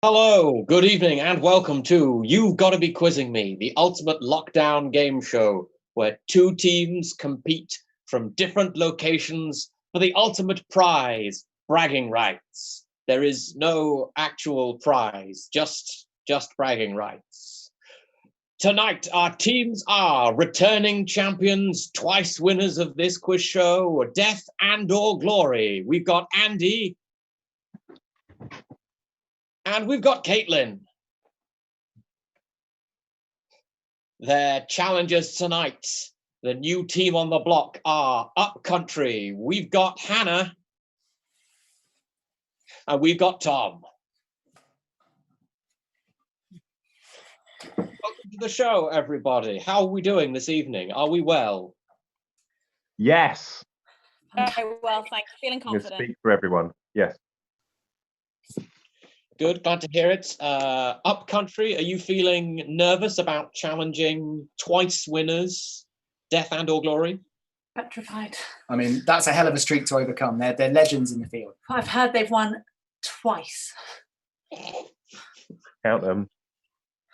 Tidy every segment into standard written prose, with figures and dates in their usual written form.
Hello, good evening, and welcome to You've Got to Be Quizzing Me, the ultimate lockdown game show where two teams compete from different locations for the ultimate prize, bragging rights. There is no actual prize, just bragging rights. Tonight, our teams are returning champions, twice winners of this quiz show, Death and or Glory. We've got Andy. And we've got Caitlin. Their challengers tonight, the new team on the block, are Upcountry. We've got Hannah. And we've got Tom. Welcome to the show, everybody. How are we doing this evening? Are we well? Yes. Very well, thanks. Feeling confident. Speak for everyone. Yes. Good, glad to hear it. Upcountry, are you feeling nervous about challenging twice winners, Death and or Glory? Petrified. I mean, that's a hell of a streak to overcome. They're legends in the field. I've heard they've won twice. Count them.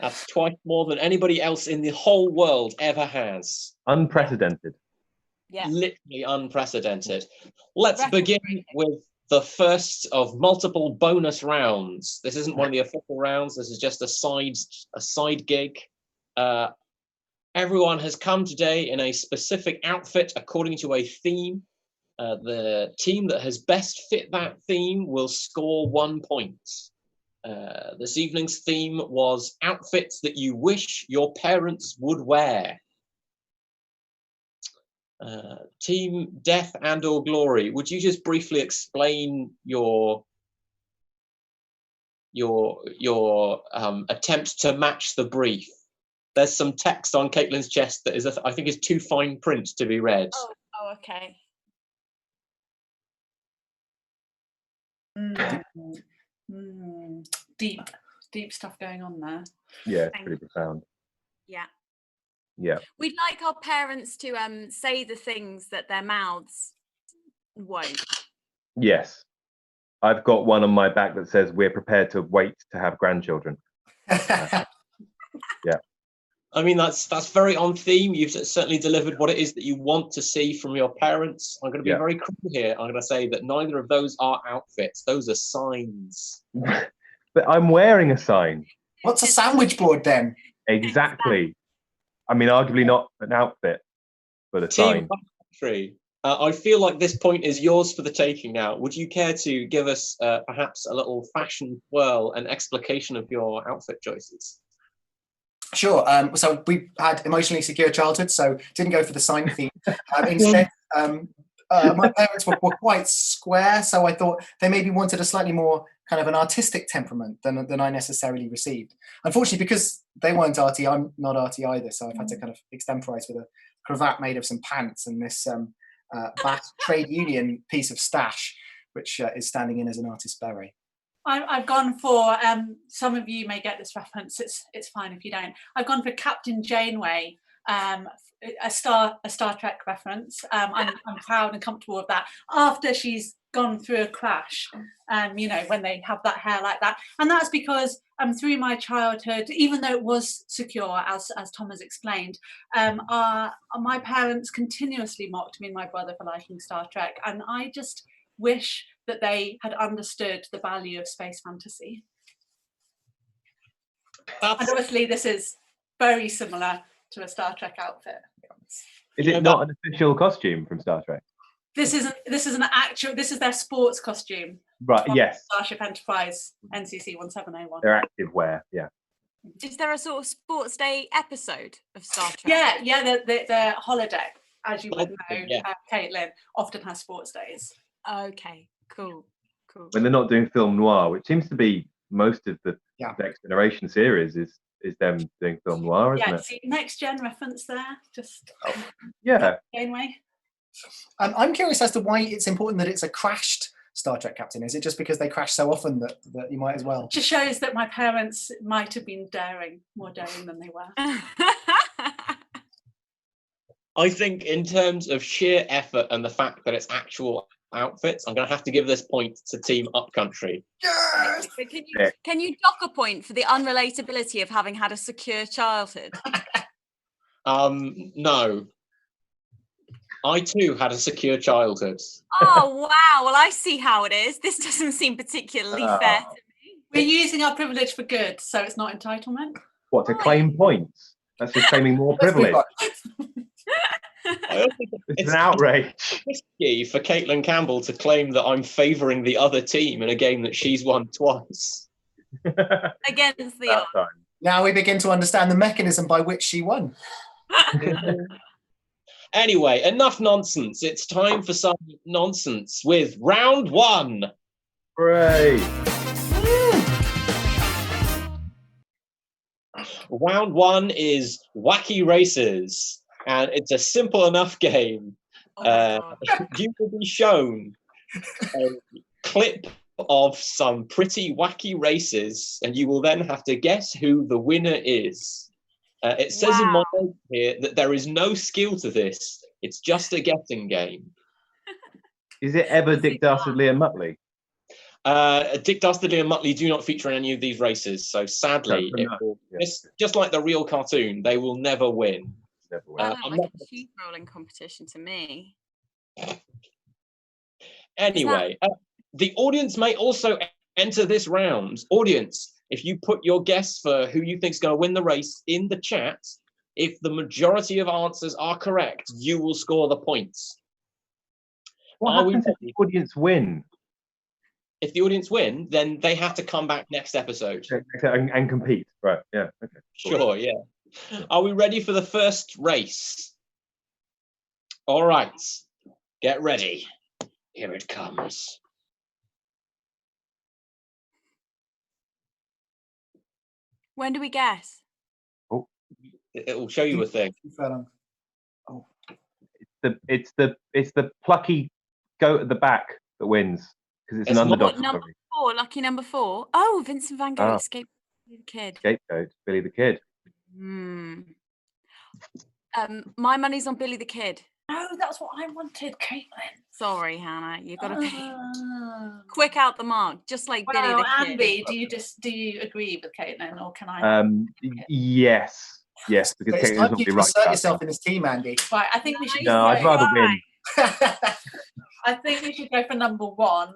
That's twice more than anybody else in the whole world ever has. Unprecedented. Yeah. Literally unprecedented. Let's begin with the first of multiple bonus rounds. This isn't one of the official rounds. This is just a side gig. Everyone has come today in a specific outfit according to a theme. The team that has best fit that theme will score 1 point. This evening's theme was outfits that you wish your parents would wear. Team Death and or Glory, would you just briefly explain your attempt to match the brief? There's some text on Caitlin's chest that is, I think, is too fine print to be read. Oh, okay. Deep stuff going on there. Yeah, it's pretty profound. Yeah. Yeah. We'd like our parents to say the things that their mouths won't. Yes. I've got one on my back that says we're prepared to wait to have grandchildren. Yeah. I mean, that's very on theme. You've certainly delivered what it is that you want to see from your parents. I'm going to be very cruel here. I'm going to say that neither of those are outfits. Those are signs. But I'm wearing a sign. What's a sandwich board then? Exactly. I mean, arguably not an outfit, but a sign. Team I feel like this point is yours for the taking now. Would you care to give us perhaps a little fashion twirl and explication of your outfit choices? Sure. So we had emotionally secure childhood, so didn't go for the sign theme. Instead, my parents were quite square, so I thought they maybe wanted a slightly more kind of an artistic temperament than I necessarily received. Unfortunately, because they weren't arty, I'm not arty either, so I've had to kind of extemporize with a cravat made of some pants and this back trade union piece of stash, which is standing in as an artist's beret. I've gone for, some of you may get this reference, it's fine if you don't. I've gone for Captain Janeway, a Star Trek reference. I'm proud and comfortable with that. After she's gone through a crash, when they have that hair like that. And that's because through my childhood, even though it was secure, as Tom has explained, my parents continuously mocked me and my brother for liking Star Trek. And I just wish that they had understood the value of space fantasy. And obviously this is very similar to a Star Trek outfit. Is it not an official costume from Star Trek? This is their sports costume. Right, yes. Starship Enterprise, NCC 1701. Their active wear, yeah. Is there a sort of sports day episode of Star Trek? Yeah, the holodeck, as you would know, Caitlin, often has sports days. Okay, cool. When they're not doing film noir, which seems to be most of the Next Generation series is them doing film noir, isn't it? See, Next Gen reference there, just Janeway. I'm curious as to why it's important that it's a crashed Star Trek captain. Is it just because they crash so often that you might as well? Just shows that my parents might have been more daring than they were. I think in terms of sheer effort and the fact that it's actual outfits. I'm going to have to give this point to Team Upcountry. Yes! But can you dock a point for the unrelatability of having had a secure childhood? No. I too had a secure childhood. Oh, wow. Well, I see how it is. This doesn't seem particularly fair to me. We're using our privilege for good, so it's not entitlement. What, to claim points? That's just claiming more Let's move privilege. on. I also think It's an outrage. risky for Caitlin Campbell to claim that I'm favouring the other team in a game that she's won twice. Against the That odds. time. Now we begin to understand the mechanism by which she won. Anyway, enough nonsense. It's time for some nonsense with round one. Hooray! Round one is wacky races, and it's a simple enough game. Oh my God. You will be shown a clip of some pretty wacky races, and you will then have to guess who the winner is. It says in my note here that there is no skill to this. It's just a guessing game. Is it ever Dick Dastardly and Muttley? Dick Dastardly and Muttley do not feature in any of these races, so sadly, No, it will, yeah. just like the real cartoon, they will never win. Never will. That I'm looked like not- a sheep rolling competition to me. Anyway, the audience may also enter this round. Audience, if you put your guess for who you think is going to win the race in the chat, if the majority of answers are correct, you will score the points. What Are we happens if ready? the audience win If the audience win, then they have to come back next episode. and compete? Right, yeah, okay. Sure, yeah. Are we ready for the first race? All right, get ready. Here it comes. When do we guess? It will show you a thing. It's the plucky goat at the back that wins because it's an It's not- underdog What number story. 4? Lucky number 4. Oh, Vincent Van Gogh Ah. escaped the kid. Scapegoat, Billy the Kid. Hmm. My money's on Billy the Kid. No, that's what I wanted, Caitlin. Sorry, Hannah. You got to be Ah. quick out the mark, just like Billy Well, the Kid. Andy, do you agree with Caitlin, or can I? Yes, because But it's Caitlin's time not for you be to right assert about yourself in this team, Andy. Right, I think we should. No, I'd rather win. I think we should go for number one.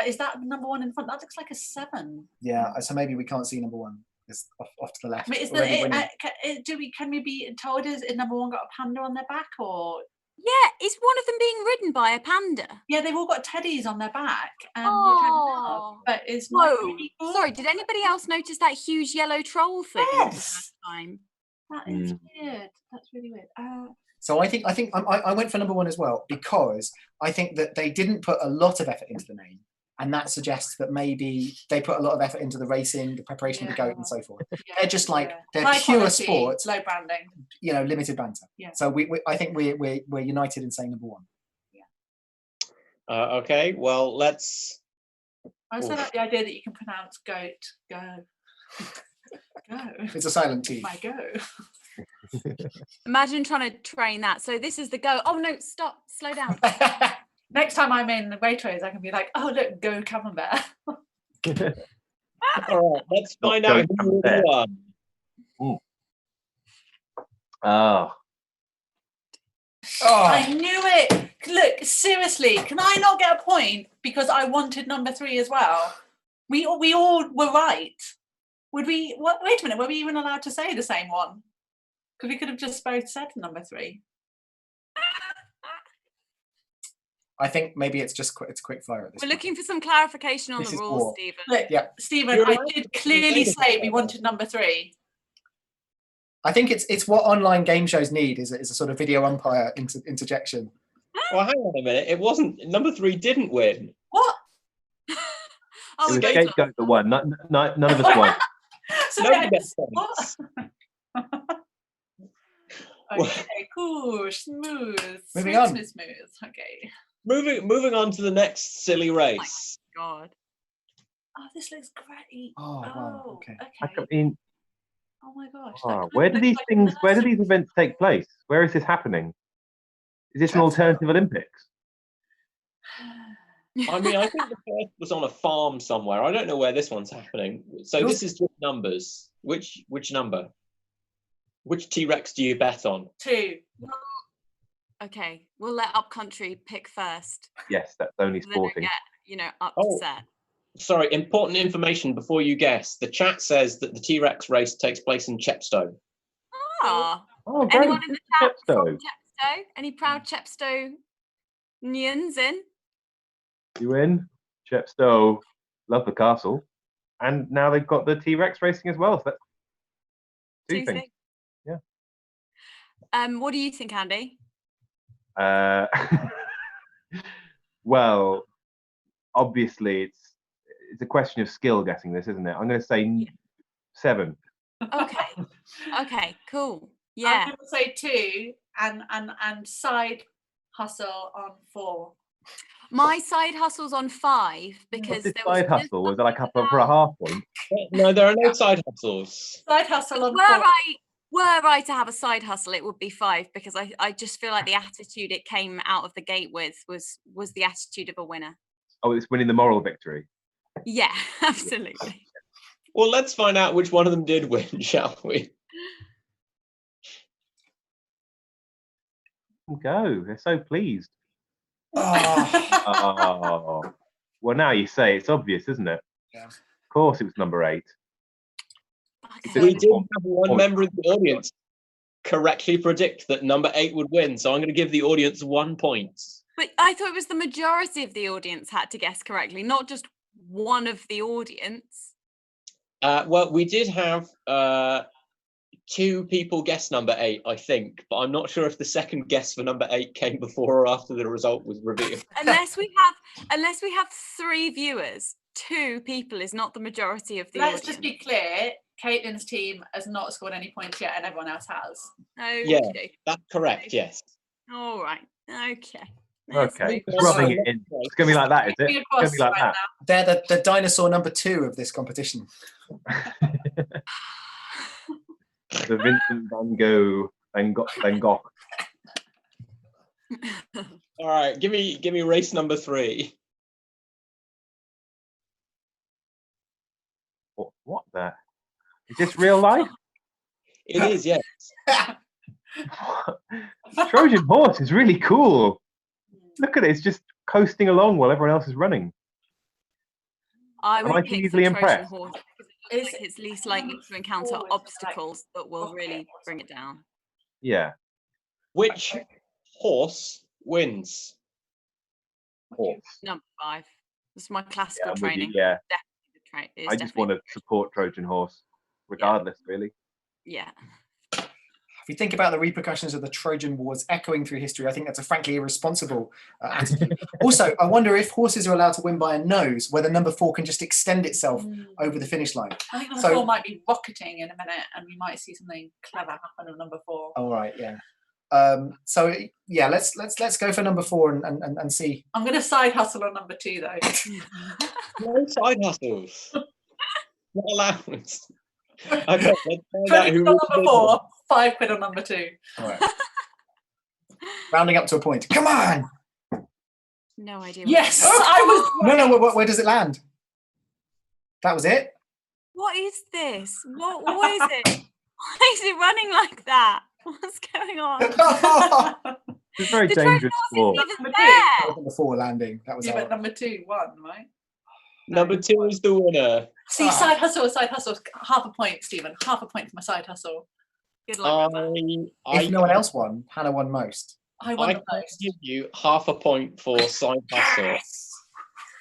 Is that number one in front? That looks like a 7. Yeah, so maybe we can't see number one. It's off to the left. I mean, is already winning. can we be told is number one got a panda on their back, or Yeah, is one of them being ridden by a panda? yeah, they've all got teddies on their back, and we don't know. Oh. But is Whoa. Sorry, did anybody else notice that huge yellow troll thing Yes. last time? That is weird. That's really weird. So I think I went for number one as well because I think that they didn't put a lot of effort into the name, and that suggests that maybe they put a lot of effort into the racing, the preparation of the goat, and so forth. They're just like they're High pure quality, sport, low branding. limited banter. Yeah. So I think we're united in saying number one. Okay, well, let's... I also like the idea that you can pronounce goat. Go. Go. It's a silent T. My go. Imagine trying to train that. So this is the go. Oh no, stop, slow down. Next time I'm in the Waitrose, I can be like, oh look, go Camembert. All right, let's find out who really won. Oh, I knew it. Look, seriously, can I not get a point because I wanted number 3 as well? We all were right. Would we? What? Wait a minute. Were we even allowed to say the same one? Because we could have just both said number 3. I think maybe it's Quickfire at this We're point. looking for some clarification on This the is rules, war. Stephen. Look, Yeah. Stephen, You're I right. did clearly say we wanted number 3. I think it's what online game shows need is a sort of video umpire interjection. Well, hang on a minute. It wasn't... Number 3 didn't win. What? Oh, it we was both Scapegoat that won. None of us won. Sorry, Nobody I gets just, what? points. Okay, cool, smooth. Moving smooth, on. Smooth, smooth. Okay. Moving on to the next silly race. God. Oh, this looks great. Oh, wow, okay. I mean, Oh my gosh. where do these events take place? Where is this happening? Is this an Chatsworth. alternative Olympics? I mean, I think the first was on a farm somewhere. I don't know where this one's happening. So this is just numbers. Which number? Which T-Rex do you bet on? 2. Okay, we'll let Upcountry pick first. Yes, that's only So they don't sporting. get, upset. Sorry, important information before you guess. The chat says that the T-Rex race takes place in Chepstow. Oh, Oh, great. anyone in the chat from Chepstow. Chepstow? Any proud Chepstownians in? You in? Chepstow. Love the castle. And now they've got the T-Rex racing as well. So that's two things. Yeah. What do you think, Andy? Well, obviously it's a question of skill guessing this, isn't it? I'm going to say 7. Okay, cool. Yeah. I'm going to say 2 and side hustle on 4. My side hustle's on 5 because What's this there was side hustle? Was it like up for a half point? No, there are no side hustles. Side hustle on 4. Were I to have a side hustle, it would be 5 because I just feel like the attitude it came out of the gate with was the attitude of a winner. Oh, it's winning the moral victory. Yeah, absolutely. Well, let's find out which one of them did win, shall we? Go. They're so pleased. Oh, Oh. Well, now you say it's obvious, isn't it? Yeah. Of course it was number 8. Okay. We did have one member of the audience correctly predict that number 8 would win, so I'm going to give the audience 1 point. But I thought it was the majority of the audience had to guess correctly, not just one of the audience. Well, we did have 2 people guess number 8, I think, but I'm not sure if the second guess for number 8 came before or after the result was revealed. Unless we have 3 viewers, 2 people is not the majority of the audience. Let's just be clear, Caitlin's team has not scored any points yet and everyone else has. Yeah, that's correct, yes. All right. Okay. Okay, just rubbing it in. It's going to be like that, is it? It's going to be like that. they're the dinosaur number 2 of this competition. The Vincent Van Gogh. All right, give me race number 3. What the? Is this real life? It is, yes. Trojan horse is really cool. Look at it, it's just coasting along while everyone else is running. I Am I would pick easily the Trojan impressed? horse because it's least likely to encounter obstacles that will really bring it down. Yeah. Which horse wins? Horse. Number 5. This is my classical I'm with you, training. yeah. Definitely I just want to support Trojan horse, regardless, really. Yeah. If you think about the repercussions of the Trojan Wars echoing through history, I think that's a frankly irresponsible attitude. Also, I wonder if horses are allowed to win by a nose, whether number 4 can just extend itself over the finish line. I think number 4 might be rocketing in a minute and we might see something clever happen with number 4. All right, yeah. So yeah, let's go for number 4 and see. I'm going to side hustle on number 2 though. No side hustles. Not allowed. Okay, let's find out who on number 4, 5 quid on number 2. All right. Rounding up to a point. Come on. No idea. Yes, I was. No. Where does it land? That was it. What is this? What is it? Why is it running like that? What's going on? It's a very The dangerous sport. Trojan horse isn't even Number there. Number 4 landing. That was Yeah, our- but number 2 won, right? Number 2 is the winner. See, side hustle. Half a point, Stephen. Half a point for my side hustle. Good luck. with that. If no one else won, Hannah won most. I won I the can most. give you half a point for side hustle. Yes!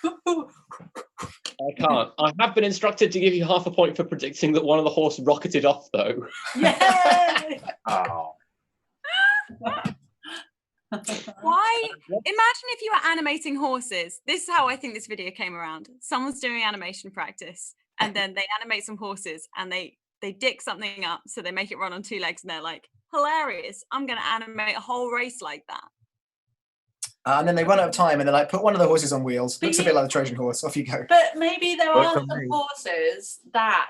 I can't. I have been instructed to give you half a point for predicting that one of the horse rocketed off, though. Yay! Oh. Why? Imagine if you were animating horses. This is how I think this video came around. Someone's doing animation practice and then they animate some horses and they dick something up so they make it run on 2 legs and they're like, hilarious, I'm going to animate a whole race like that. And then they run out of time and they're like, put one of the horses on wheels. Looks a bit like the Trojan horse. Off you go. But maybe there Works are on some me. horses that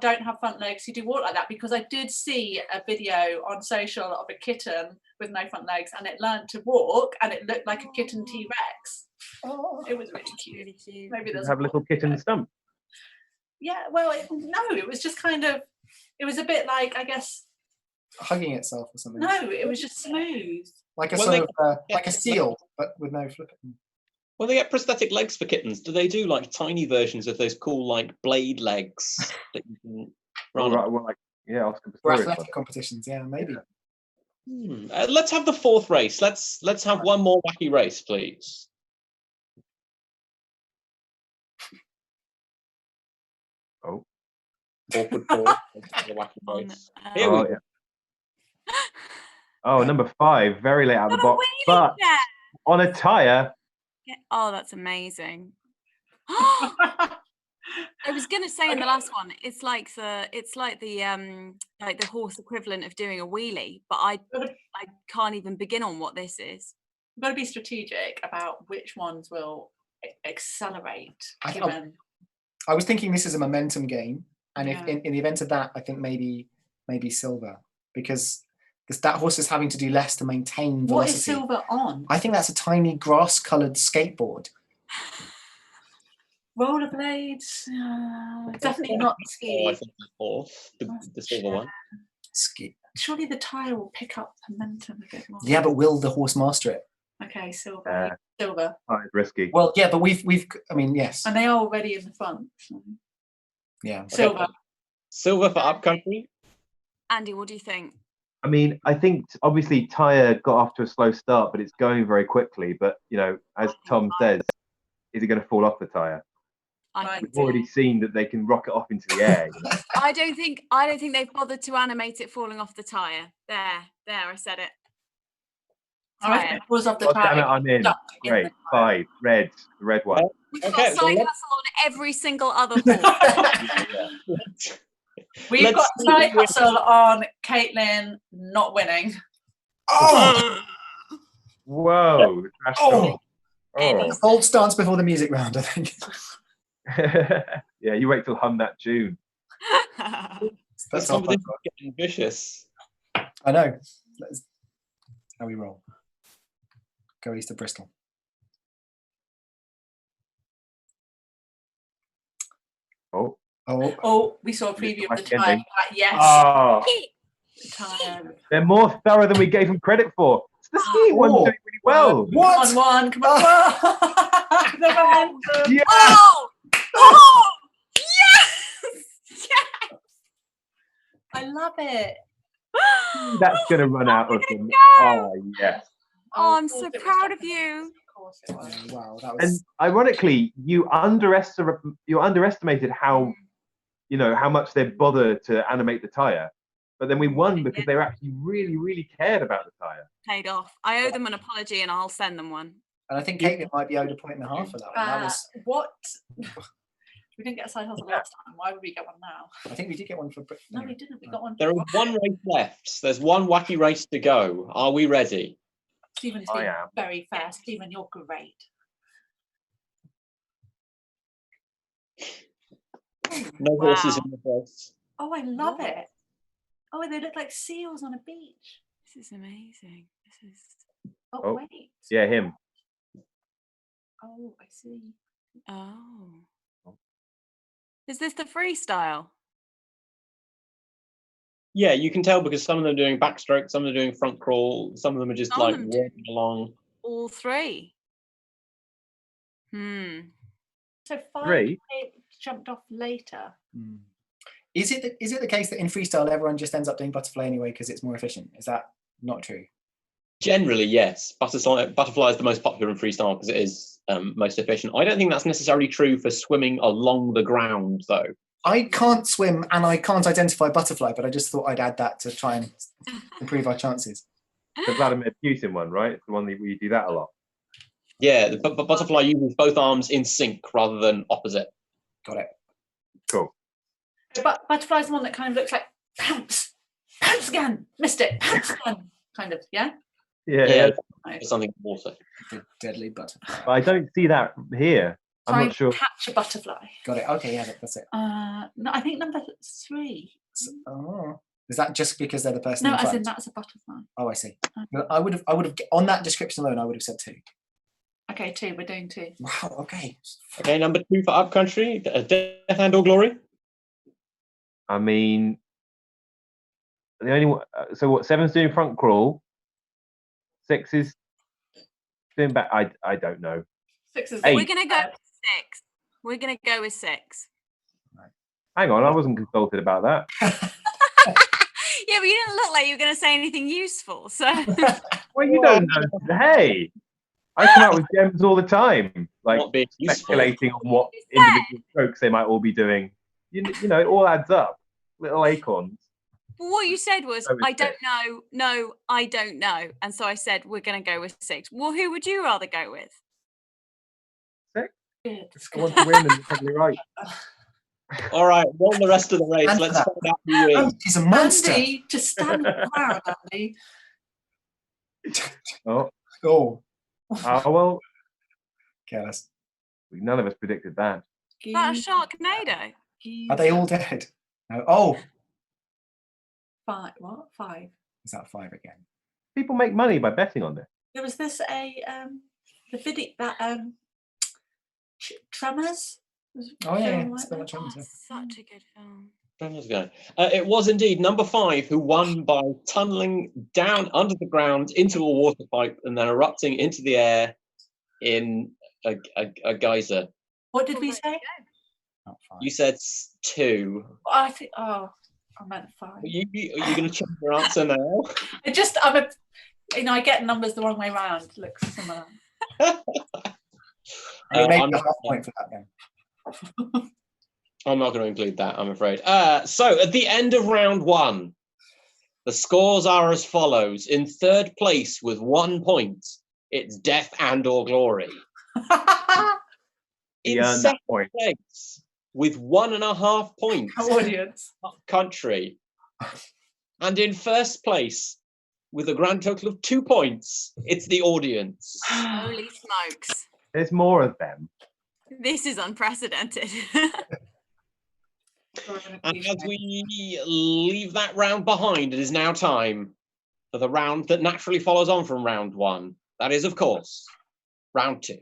don't have front legs who do walk like that, because I did see a video on social of a kitten with no front legs and it learned to walk and it looked like a kitten T-Rex. Oh. It was really cute. Really cute. Maybe Does there's it have a little kitten stump? Yeah, well, no, it was just kind of, it was a bit like, I guess, Hugging itself or something. no, it was just smooth. Like a Well, sort they- of like a seal, but with no flipping. When they get prosthetic legs for kittens, do they do like tiny versions of those cool like blade legs that you can Oh, run? right, well, like, yeah, Oscar For Pistorius. athletic competitions, yeah, maybe. Let's have the fourth race. Let's have one more wacky race, please. Oh. Awkward pause. The wacky On, race. Here we Oh, go. yeah. Oh, number 5, very late out of the Got a box, wheelie but chair. on a tyre. Oh, that's amazing. I was gonna say in the last one, it's like the horse equivalent of doing a wheelie, but I can't even begin on what this is. We've got to be strategic about which ones will accelerate. I was thinking this is a momentum game, and if Yeah. in the event of that, I think maybe silver, because that horse is having to do less to maintain velocity. What is silver on? I think that's a tiny grass-coloured skateboard. Rollerblades? Definitely not Oh, I ski. think the fourth, the silver one. Ski. Surely the tyre will pick up momentum a bit more. Yeah, but will the horse master it? Okay, silver. Silver. Oh, it's risky. Well, yeah, but we've. I mean, yes. And they are already in the front. So. Yeah. Silver. Silver for upcountry. Andy, what do you think? I mean, I think obviously Tyre got off to a slow start, but it's going very quickly. But, you know, as Tom says, is it going to fall off the tyre? I think We've already seen that they can rocket off into the air. You know? I don't think they've bothered to animate it falling off the tyre. There, I said it. I reckon it falls off the Oh, damn it, tyre. I'm in. Stuck in Great. the 5, red, the red one. We've Okay, got so side let's- hustle on every single other horse. We've Let's got see side who wins. hustle on Caitlin not winning. Oh, Whoa. Trash Oh. talk. bold stance before the music round, I think. Yeah, you wait till hum that tune. This That's our competition podcast. is getting vicious. I know. That's how we roll. Go east of Bristol. Oh. Oh, Oh, we saw a preview of the Quite tyre. ending. Yes. Oh, Tyre. they're more thorough than we gave them credit for. The skiing one's doing really well. what? Come on, come on. The momentum. Yeah. Oh, yes! Yes! I love it. That's going to run out of them. Oh, yes. Oh, I'm of so course it was proud of Japanese. you. Of course it was. Yeah, wow, that And was. ironically, you underestimated how, you know, how much they bothered to animate the tyre. But then we won because they were actually really, really cared about the tyre. Paid off. I owe them an apology and I'll send them one. And I think Caitlin might be owed a 1.5 for that one. That was. What? We didn't get a side hustle last time. Why would we get one now? I think we did get one for. No, we didn't. We got one. There is one race left. There's one wacky race to go. Are we ready? Stephen's I been am. very fair. Stephen, you're great. No horses in the race. Oh, I love it. Oh, they look like seals on a beach. This is amazing. This is. Oh, Oh, wait. Yeah, him. Oh, I see. Oh. Is this the freestyle? Yeah, you can tell because some of them are doing backstroke, some of them are doing front crawl, some of them are just Some of like them do. walking along. All three. So 5 Three? jumped off later. Hmm. Is it the case that in freestyle everyone just ends up doing butterfly anyway because it's more efficient? Is that not true? Generally, yes. Butterfly is the most popular in freestyle because it is most efficient. I don't think that's necessarily true for swimming along the ground, though. I can't swim and I can't identify butterfly, but I just thought I'd add that to try and improve our chances. The Vladimir Putin one, right? It's the one that we do that a lot. Yeah, the butterfly uses both arms in sync rather than opposite. Got it. Cool. But butterfly's the one that kind of looks like pounce, pounce again, missed it, pounce again, kind of, yeah? Yeah. Yeah, Nice. it's something also. The deadly butterfly. But I don't see that here. I'm Try not sure. and catch a butterfly. Got it. Okay, yeah, that's it. No, I think number 3. Oh, is that just because they're the person? No, in as in front? that's a butterfly. Oh, I see. No, I would have on that description alone. I would have said 2. Okay, 2. We're doing 2. Wow. Okay. Okay, number 2 for Upcountry, Death and or Glory. I mean, the only one. So what? 7's doing front crawl. 6 is doing back. I don't know. 6 is 8. We're gonna go with 6. We're gonna go with 6. Hang on, I wasn't consulted about that. Yeah, but you didn't look like you were gonna say anything useful. So Well, you don't know. Hey, I come out with gems all the time, like Not being useful. speculating on what individual strokes they might all be doing. You know, it all adds up. Little acorns. what you said was, Go with I don't 6. know. No, I don't know. And so I said, we're gonna go with 6. Well, who would you rather go with? 6. good. I want to win, and you're probably right. All right, on the rest of the race. And Let's that. find out who wins. He's a monster. Andy, just stand proud, Andy. Oh, Oh, well, careless. none of us predicted that. That a Sharknado. Are they all dead? No. Oh, 5? What? 5. is that 5 again? People make money by betting on this. There was this the video that Tremors. Oh yeah, Film it's like got that. Tremors, yeah. Such a good film. Let's go. It was indeed number 5 who won by tunneling down under the ground into a water pipe and then erupting into the air in a geyser. What did we say? Not 5. You said 2. I think. Oh, I meant 5. Are you going to change your answer now? I get numbers the wrong way round. Looks similar. You make I'm the not- half point for that then. I'm not going to include that, I'm afraid. So at the end of round 1, the scores are as follows. In 3rd place with 1 point, it's Death and or Glory. He In earned that 2nd point. place with 1.5 points, Audience. Upcountry. And in 1st place with a grand total of 2 points, it's the audience. Holy smokes. There's more of them. This is unprecedented. And as we leave that round behind, it is now time for the round that naturally follows on from round 1. That is, of course, round 2.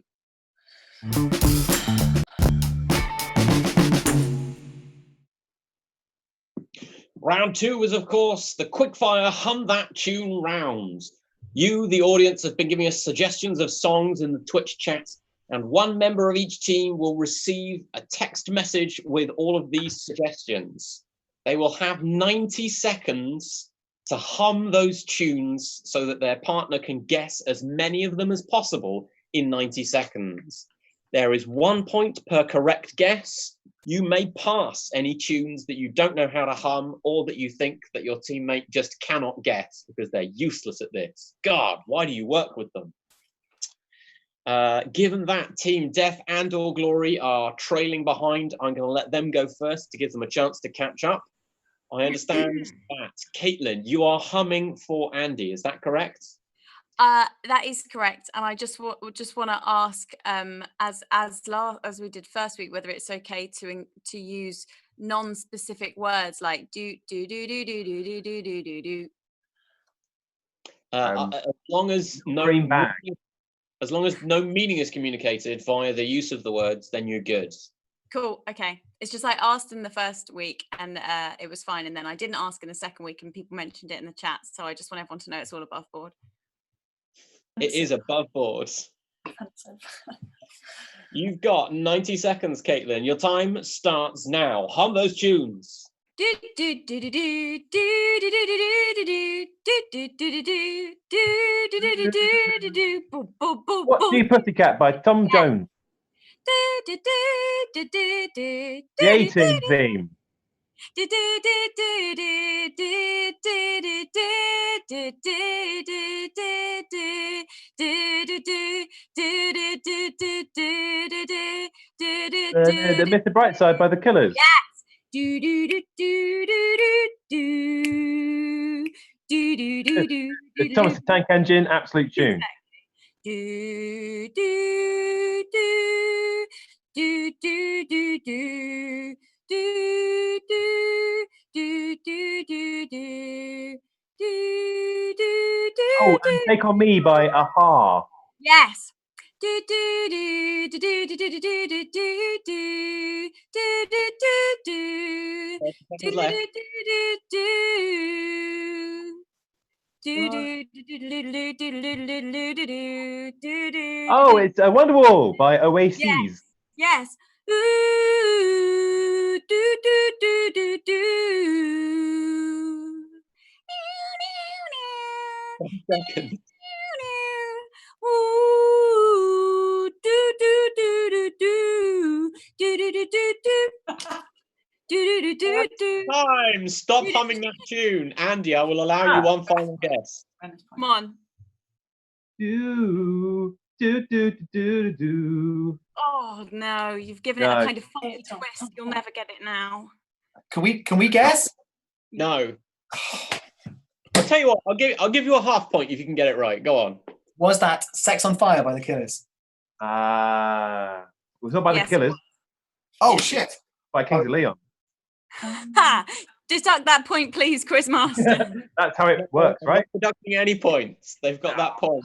Round 2 is, of course, the Quickfire Hum That Tune round. You, the audience, have been giving us suggestions of songs in the Twitch chat, and one member of each team will receive a text message with all of these suggestions. They will have 90 seconds to hum those tunes so that their partner can guess as many of them as possible in 90 seconds. There is 1 point per correct guess. You may pass any tunes that you don't know how to hum or that you think that your teammate just cannot get because they're useless at this. God, why do you work with them? Given that Team Death and or Glory are trailing behind, I'm going to let them go first to give them a chance to catch up. I understand that, Caitlin, you are humming for Andy. Is that correct? That is correct, and I just want to ask, as we did first week, whether it's okay to use non-specific words like do do do do do do do do do do do. As long as green bag. as long as no meaning is communicated via the use of the words, then you're good. Cool. Okay. It's just I asked in the first week and it was fine, and then I didn't ask in the second week, and people mentioned it in the chat. So I just want everyone to know it's all above board. It is above board. You've got 90 seconds, Caitlin. Your time starts now. Hum those tunes. What's New Pussycat by Tom Jones? The A-Team theme. The Myth of Brightside by the Killers. The Thomas the Tank Engine, absolute tune. Oh, and Take On Me by Aha. Yes. Do do do do do do do do do do do do do do. 30 seconds left. Oh, it's Wonderwall by Oasis. Yes. Ooh, do do do do do. 10 seconds. Ooh, do do do do do do do do do do. Do do do do. Time. Stop humming that tune. Andy, I will allow you one final guess. Come on. Do do do do do do. Oh no, you've given it No. a kind of funky twist. You'll never get it now. Can we guess? No. I'll tell you what. I'll give you a half point if you can get it right. Go on. Was that Sex on Fire by the Killers? It was not by Yes. the Killers, Oh shit! by Kings of Leon. Ha! Deduct that point, please, Chris Marston. That's how it works, I'm right? not deducting any points. They've got that point.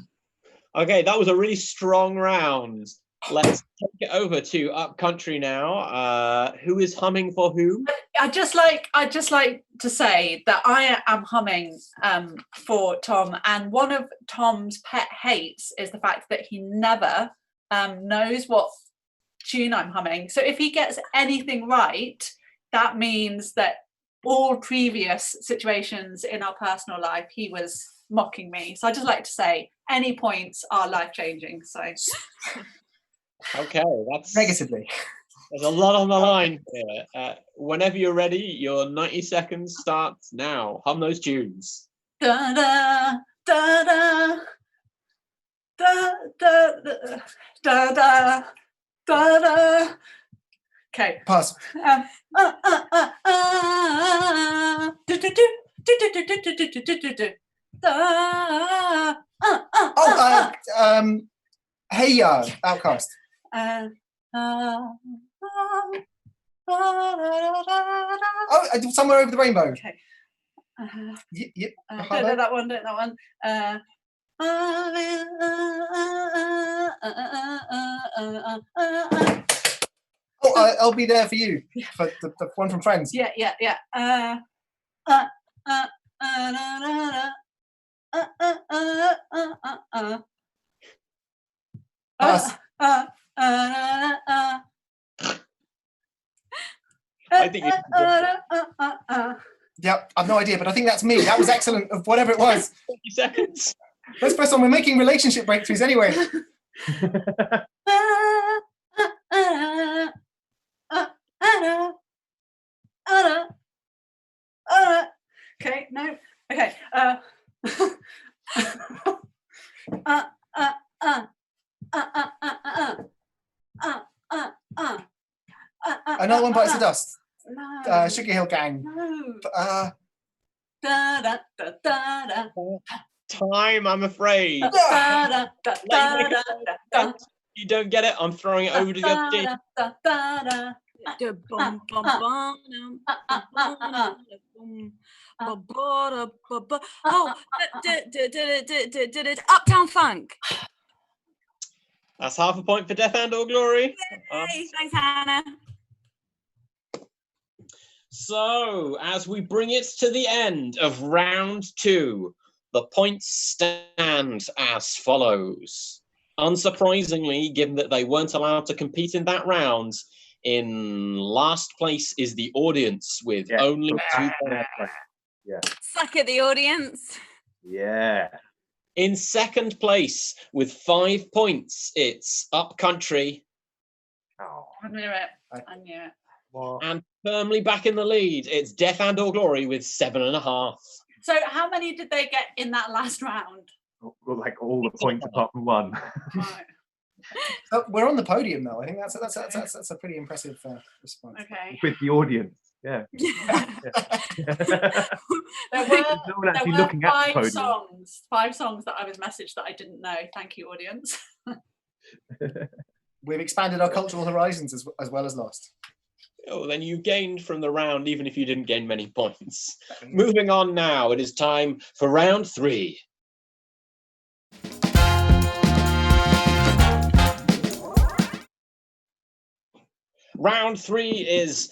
Okay, that was a really strong round. Let's take it over to Upcountry now. Who is humming for who? I'd just like to say that I am humming for Tom, and one of Tom's pet hates is the fact that he never knows what tune I'm humming. So if he gets anything right, that means that all previous situations in our personal life, he was mocking me. So I'd just like to say any points are life-changing. So Okay, that's Negatively. there's a lot on the line here. Whenever you're ready, your 90 seconds starts now. Hum those tunes. da da da da da da da da da da. Okay. Pass. Do do do do do do do do do do do. Da. Hey Ya, Outcast. Somewhere Over the Rainbow. Okay. Yep. Don't know that one. Don't know that one. I'll Be There For You. For the one from Friends. Yeah. Pass. I think Yep, I've no idea, but I think that's me. That was excellent, of whatever it was. 30 seconds. Let's press on. We're making relationship breakthroughs anyway. Okay, no. Okay. Another one bites the dust. No. Sugar Hill Gang. No. Uh, Da, da, da, da, da. Time, I'm afraid. Da, da, da, da, Let da, me da, da, If you don't get it, I'm throwing it over to the other team. da, da, da. Bum, bum, bum, Oh, Uptown Funk. That's half a point for Death and or Glory. Hey, thanks, Hannah. So, as we bring it to the end of round 2, the points stand as follows. Unsurprisingly, given that they weren't allowed to compete in that round, in last place is the audience with only 2 points. Suck at the audience. Yeah. In second place with 5 points, it's Upcountry. Oh. I knew it. I knew it. Well, And firmly back in the lead, it's Death and or Glory with 7.5. So how many did they get in that last round? like all the points apart from one. Right. so we're on the podium though. I think that's a pretty impressive response. Okay. With the audience. Yeah. There No one actually were looking at the 5 podium. songs. 5 songs that I was messaged that I didn't know. Thank you, audience. We've expanded our cultural horizons as well as lost. Oh, then you gained from the round, even if you didn't gain many points. Moving on now, it is time for round 3. Round 3 is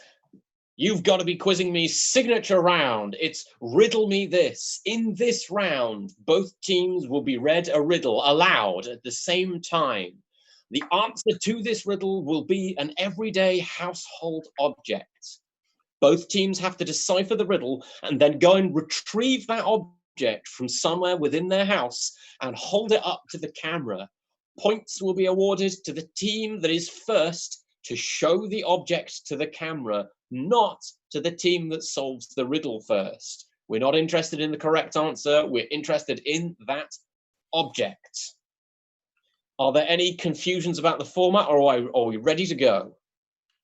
You've Got to Be Quizzing Me signature round. It's Riddle Me This. In this round, both teams will be read a riddle aloud at the same time. The answer to this riddle will be an everyday household object. Both teams have to decipher the riddle and then go and retrieve that object from somewhere within their house and hold it up to the camera. Points will be awarded to the team that is first to show the object to the camera, not to the team that solves the riddle first. We're not interested in the correct answer. We're interested in that object. Are there any confusions about the format, or are we ready to go?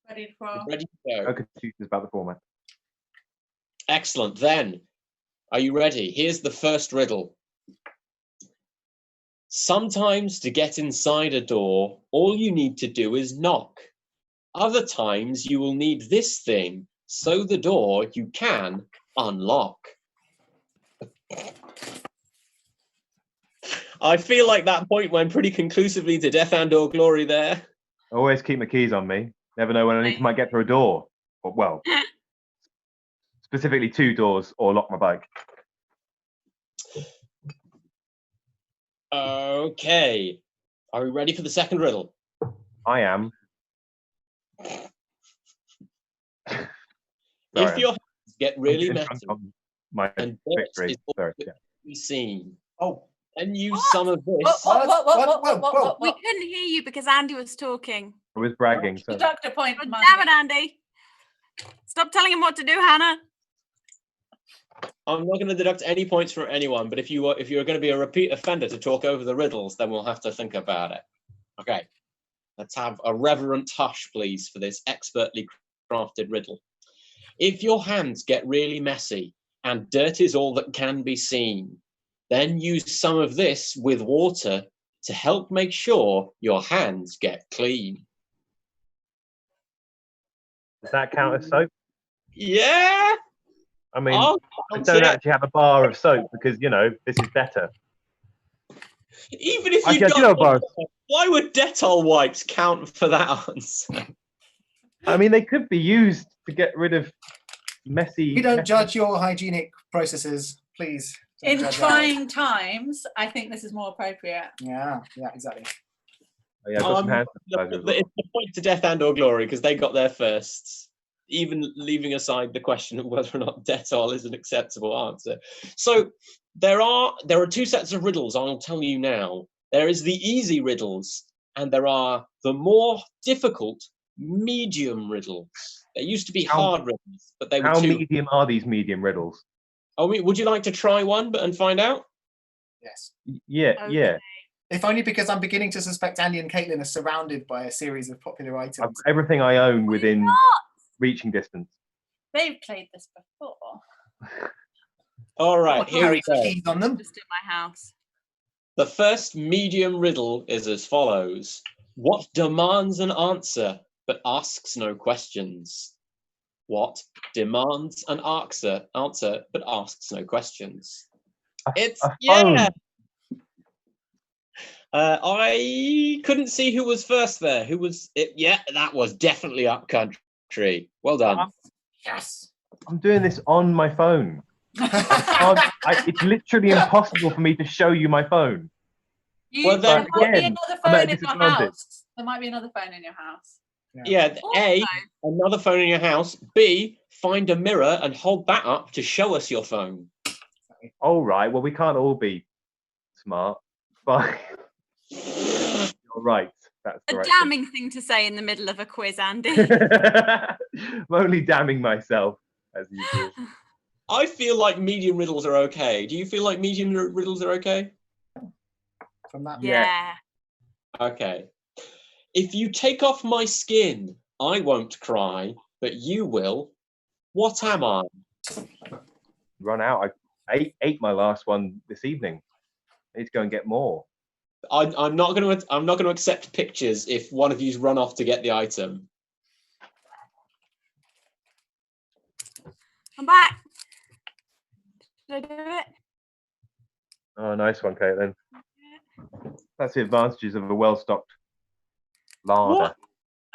Ready to go. Ready to go. No confusions about the format. Excellent. Then, are you ready? Here's the first riddle. Sometimes to get inside a door, all you need to do is knock. Other times you will need this thing, so the door you can unlock. I feel like that point went pretty conclusively to death and or glory there. I always keep my keys on me. Never know when I might get through a door. Or, well, specifically 2 doors, or lock my bike. Okay. Are we ready for the second riddle? I am. If your hands get really messy My and victory. dirt is all Sorry. that Yeah. can be seen, Oh, and use some of this. We couldn't hear you because Andy was talking. I was bragging. So. Deduct a point. Oh, Mum. damn it, Andy. Stop telling him what to do, Hannah. I'm not going to deduct any points from anyone, but if you're going to be a repeat offender to talk over the riddles, then we'll have to think about it. Okay, let's have a reverent hush, please, for this expertly crafted riddle. If your hands get really messy and dirt is all that can be seen, then use some of this with water to help make sure your hands get clean. Does that count as soap? Yeah. I mean, I'll I count don't it. actually have a bar of soap because, you know, this is better. Even if Actually, you I do have a bar of why would Dettol wipes count for that answer? I mean, they could be used to get rid of messy. we don't judge your hygienic processes, please. Don't In judge ours. trying times, I think this is more appropriate. Yeah, exactly. Oh, yeah, I've got some hand sanitizer as well. It's the point to death and or glory because they got there first, even leaving aside the question of whether or not Dettol is an acceptable answer. So there are 2 sets of riddles I'll tell you now. There is the easy riddles and there are the more difficult medium riddles. There used to be hard riddles, but they were How too... medium are these medium riddles? Oh, would you like to try one and find out? Yes. Yeah, Okay. yeah. If only because I'm beginning to suspect Andy and Caitlin are surrounded by a series of popular I've items. got everything I own within Not. reaching distance. They've played this before. All right, What here we go. keys on them? Just in my house. The first medium riddle is as follows. What demands an answer but asks no questions? What demands an answer but asks no questions? It's a phone. yeah. I couldn't see who was first there. Who was it? Yeah, that was definitely Upcountry. Well done. Yes. I'm doing this on my phone. It's literally impossible for me to show you my phone. Well, then there might be again, another I'm at a phone in your disadvantage. house. There might be another phone in your house. Yeah, A, Also, another phone in your house. B, find a mirror and hold that up to show us your phone. All right. Well, we can't all be smart. Fine. You're right. That's the a right damning thing to say in the middle of a quiz, Andy. thing. I'm only damning myself, as usual. I feel like medium riddles are okay. Do you feel like medium riddles are okay? From that. Yeah. Okay. If you take off my skin, I won't cry, but you will. What am I? Run out. I ate my last one this evening. I need to go and get more. I'm not going to accept pictures if one of you's run off to get the item. I'm back. Did I do it? Oh, nice one, Caitlin. That's the advantages of a well-stocked larder. What?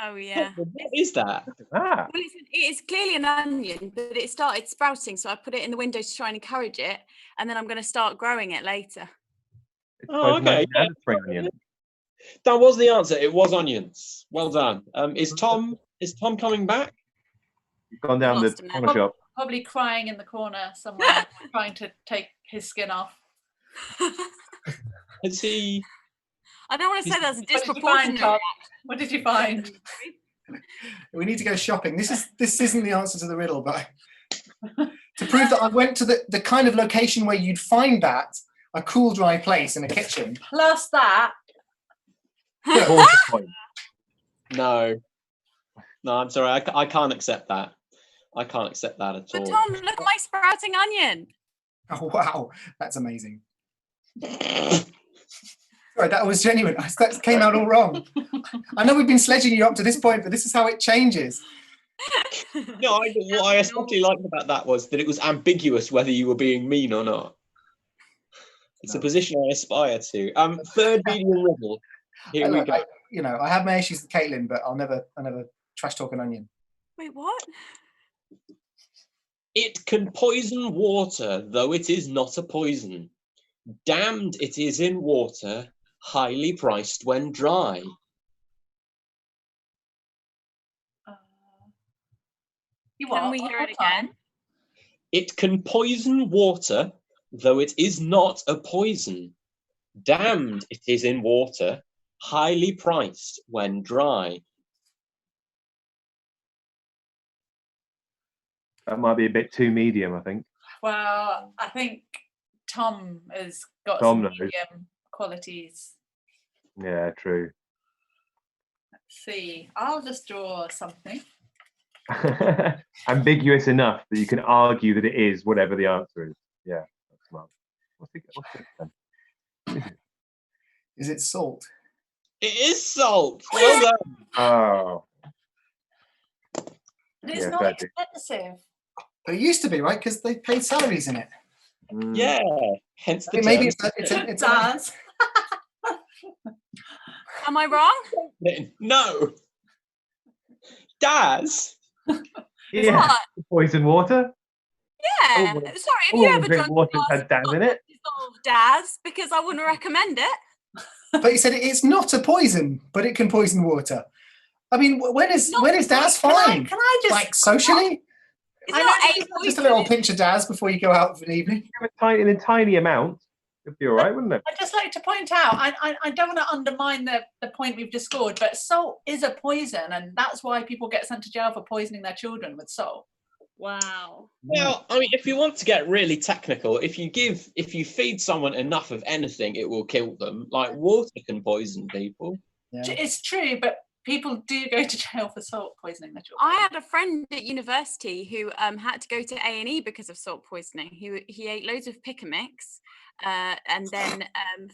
Oh yeah. What is that? Ah, Well, it's clearly an onion, but it started sprouting, so I put it in the window to try and encourage it, and then I'm going to start growing it later. it's Oh, both an okay. onion and a spring onion. That was the answer. It was onions. Well done. Is Tom coming back? He's gone down the Lost him there. corner shop. Probably crying in the corner somewhere, trying to take his skin off. Has he? I don't want to say that's a What did you find, disproportionate Tom? reaction. What did you find? We need to go shopping. This isn't the answer to the riddle, but to prove that I went to the kind of location where you'd find that, a cool, dry place in a kitchen. Plus that, Quarter point. No. No, I'm sorry. I can't accept that. I can't accept that at But all. Tom, look at my sprouting onion. Oh wow, that's amazing. Sorry, that was genuine. That came out all wrong. I know we've been sledging you up to this point, but this is how it changes. No, what I especially liked about that was that it was ambiguous whether you were being mean or not. It's a position I aspire to. Third medium riddle. Here we go. I have my issues with Caitlin, but I'll never trash talk an onion. Wait, what? It can poison water, though it is not a poison. Damned it is in water, highly priced when dry. Can we hear it again? It can poison water, though it is not a poison. Damned it is in water, highly priced when dry. That might be a bit too medium, I think. Well, I think Tom has got Tom some knows. medium qualities. Yeah, true. Let's see. I'll just draw something. Ambiguous enough that you can argue that it is whatever the answer is. Yeah, that's smart. What's it then? Is it salt? It is salt. Well done. Oh, But it's Yeah, not fair dues. expensive. But it used to be, right? Because they paid salaries in it. mm. Yeah. Hence the Maybe term. it's It does. Am I wrong? No. Daz. Yeah, What? poison water. Yeah. Oh, Sorry, have all you the ever drink drunk a water's glass had Daz of in it. dissolved Daz? Because I wouldn't recommend it. But you said it's not a poison, but it can poison water. I mean, when is Daz fine? Can I just Like socially? It's I not know a this Just a poison. little pinch of Daz before you go out for an evening. In a tiny amount, it'd be all right, wouldn't it? I'd just like to point out, I don't want to undermine the point we've just scored, but salt is a poison, and that's why people get sent to jail for poisoning their children with salt. Wow. Well, I mean, if you want to get really technical, if you feed someone enough of anything, it will kill them. Like water can poison people. Yeah. It's true, but people do go to jail for salt poisoning their children. I had a friend at university who had to go to A&E because of salt poisoning. He ate loads of pick a mix and then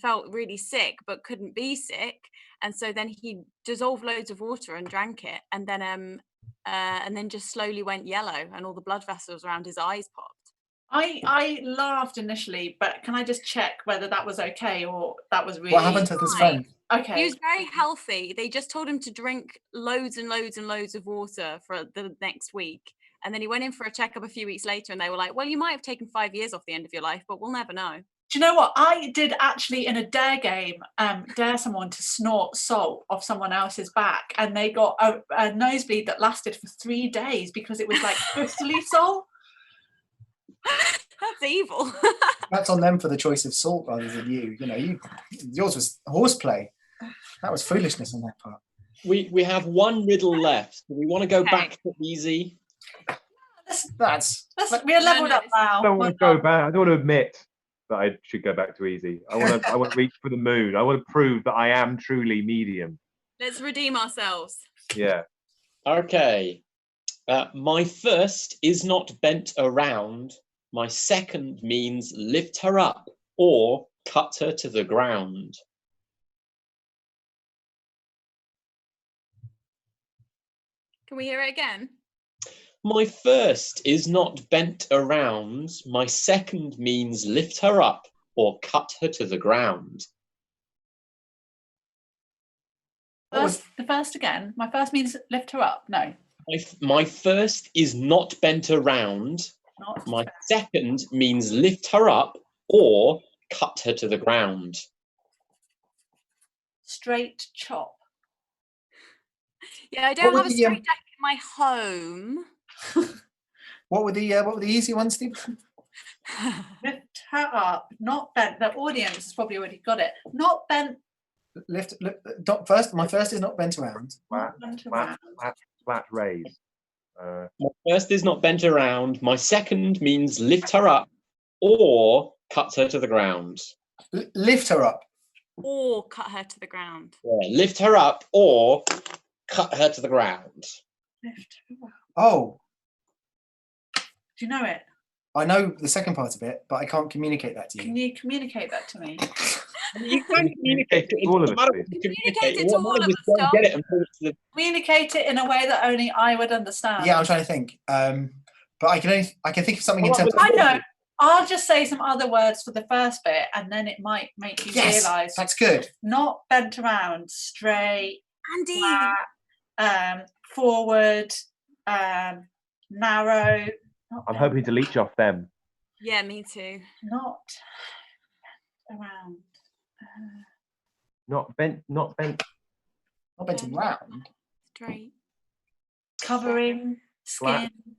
felt really sick but couldn't be sick, and so then he dissolved loads of water and drank it, and then just slowly went yellow and all the blood vessels around his eyes popped. I laughed initially, but can I just check whether that was okay or that was really What happened to this friend? okay? He was very healthy. They just told him to drink loads and loads and loads of water for the next week. And then he went in for a checkup a few weeks later and they were like, well, you might have taken 5 years off the end of your life, but we'll never know. Do you know what? I did actually in a dare game dare someone to snort salt off someone else's back, and they got a nosebleed that lasted for 3 days because it was like crystally salt. That's evil. That's on them for the choice of salt rather than you. You know, yours was horseplay. That was foolishness on their part. We have one riddle left. Do we want to go Okay. back to easy? We're leveled up now. I don't want to go back. I don't want to admit that I should go back to easy. I want to reach for the moon. I want to prove that I am truly medium. Let's redeem ourselves. Yeah. Okay. My first is not bent around. My second means lift her up or cut her to the ground. Can we hear it again? My first is not bent around. My second means lift her up or cut her to the ground. The first again. My first means lift her up. No. My first is not bent around. Not My second means lift her up or cut her to the ground. straight chop. Yeah, I don't What have a would the, straight jacket in my home. What were the easy ones, Steve? Lift her up, not bent. The audience has probably already got it. Not bent. First, my first is not bent around. Flat, Not bent flat, around. flat raise. My first is not bent around. My second means lift her up or cut her to the ground. Lift her up. Or cut her to the ground. Yeah, lift her up or cut her to the ground. Lift her up. Oh, Do you know it? I know the second part of it, but I can't communicate that to Can you. you communicate that to me? You can communicate it. All of It us, doesn't matter please. what you Communicate it to What all matters of is us, don't Dom. get it and put it to the Communicate it in a way that only I would understand. Yeah, I'm trying to think. But I can think of something in terms of. I know. I'll just say some other words for the first bit, and then it might make you Yes, realise. that's good. Not bent around, straight, Andy. flat, forward, narrow. I'm hoping to leech off them. Yeah, me too. Not around. Not bent. Not bent around. Straight. Covering, Flat. skin.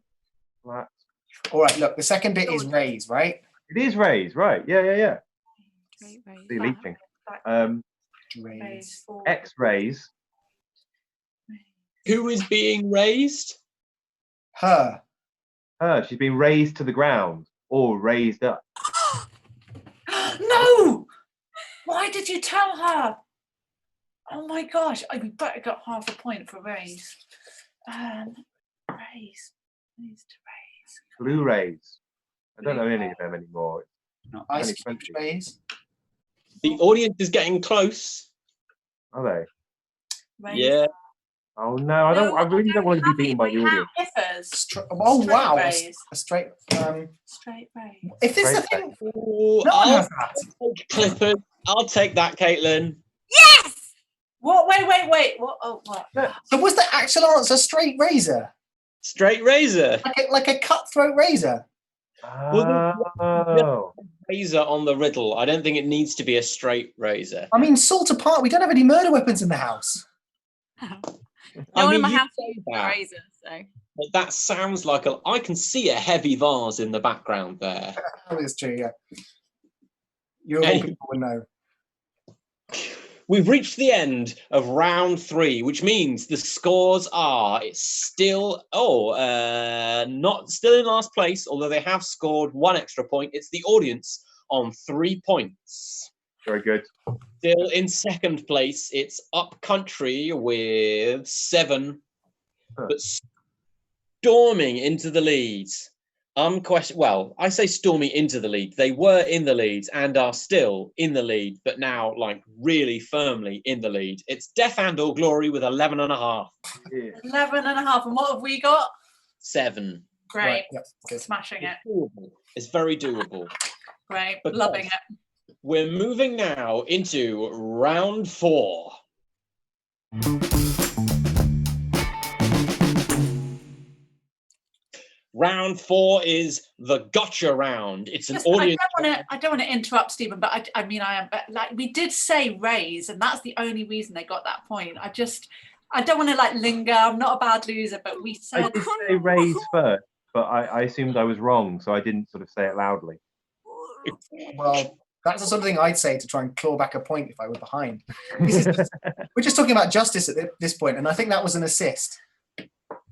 Flat. All right, look, the second bit is raise, right? It is raise, right? Yeah. Straight raise. See, leeching. Raise. Forward. X-rays. Who is being raised? Her. She's been raised to the ground or raised up. No! Why did you tell her? Oh my gosh! I better got half a point for raise. Raise to raise. Blu-rays. I don't know any of them anymore. Not Ice Only cube 20. raise. The audience is getting close. Are they? raise. Yeah. Oh no, I don't. I really don't want to be beaten by the audience. Kiffers. Oh Straight wow, raise. a straight. Straight raise. If this is the Straight thing, Ooh, no one I'll has that. take Clippers. I'll take that, Caitlin. Yes! What? Wait. What? Oh, what? So was the actual answer straight razor, Straight razor. like a cutthroat razor? Oh. Razor on the riddle. I don't think it needs to be a straight razor. I mean, salt apart. We don't have any murder weapons in the house. No one in my you house say uses a that, razor, so. but that sounds like I can see a heavy vase in the background there. That is true. Yeah. You of all Anyway. people would know. We've reached the end of round 3, which means the scores are it's still not still in last place, although they have scored 1 extra point. It's the audience on 3 points. Very good. Still in second place, it's Up Country with 7, but storming into the leads. Well, I say storming into the lead. They were in the lead and are still in the lead, but now like really firmly in the lead. It's Death and All Glory with 11.5. Yeah. 11.5. And what have we got? 7. Great. Right, yeah, good. Smashing it. It's doable. It's very doable. Great. But Loving it. We're moving now into round 4. Round 4 is the gotcha round. It's an audience. I don't want to interrupt, Stephen, but I mean, I am like we did say raise, and that's the only reason they got that point. I don't want to like linger. I'm not a bad loser, but we I said did say raise first, but I assumed I was wrong, so I didn't sort of say it loudly. Well, that's the sort of thing I'd say to try and claw back a point if I were behind. We're just talking about justice at this point, and I think that was an assist.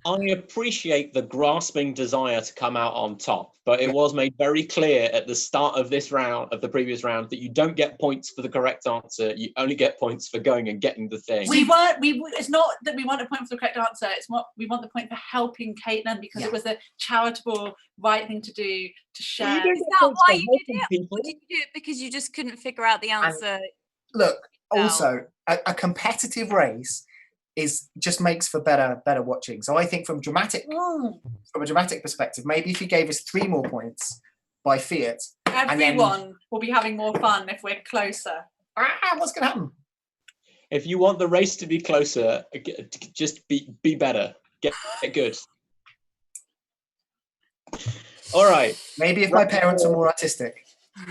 I appreciate the grasping desire to come out on top, but it was made very clear at the start of this round, of the previous round, that you don't get points for the correct answer. You only get points for going and getting the thing. It's not that we want a point for the correct answer. It's what we want the point for helping Caitlin because it was a charitable right thing to do to share. Is that why you did it? Or did you do it because you just couldn't figure out the answer? Look, also a competitive race just makes for better watching. So I think from a dramatic perspective, maybe if you gave us 3 more points by fiat, everyone will be having more fun if we're closer. What's going to happen? If you want the race to be closer, just be better. Get good. All right. Maybe if my parents were more artistic.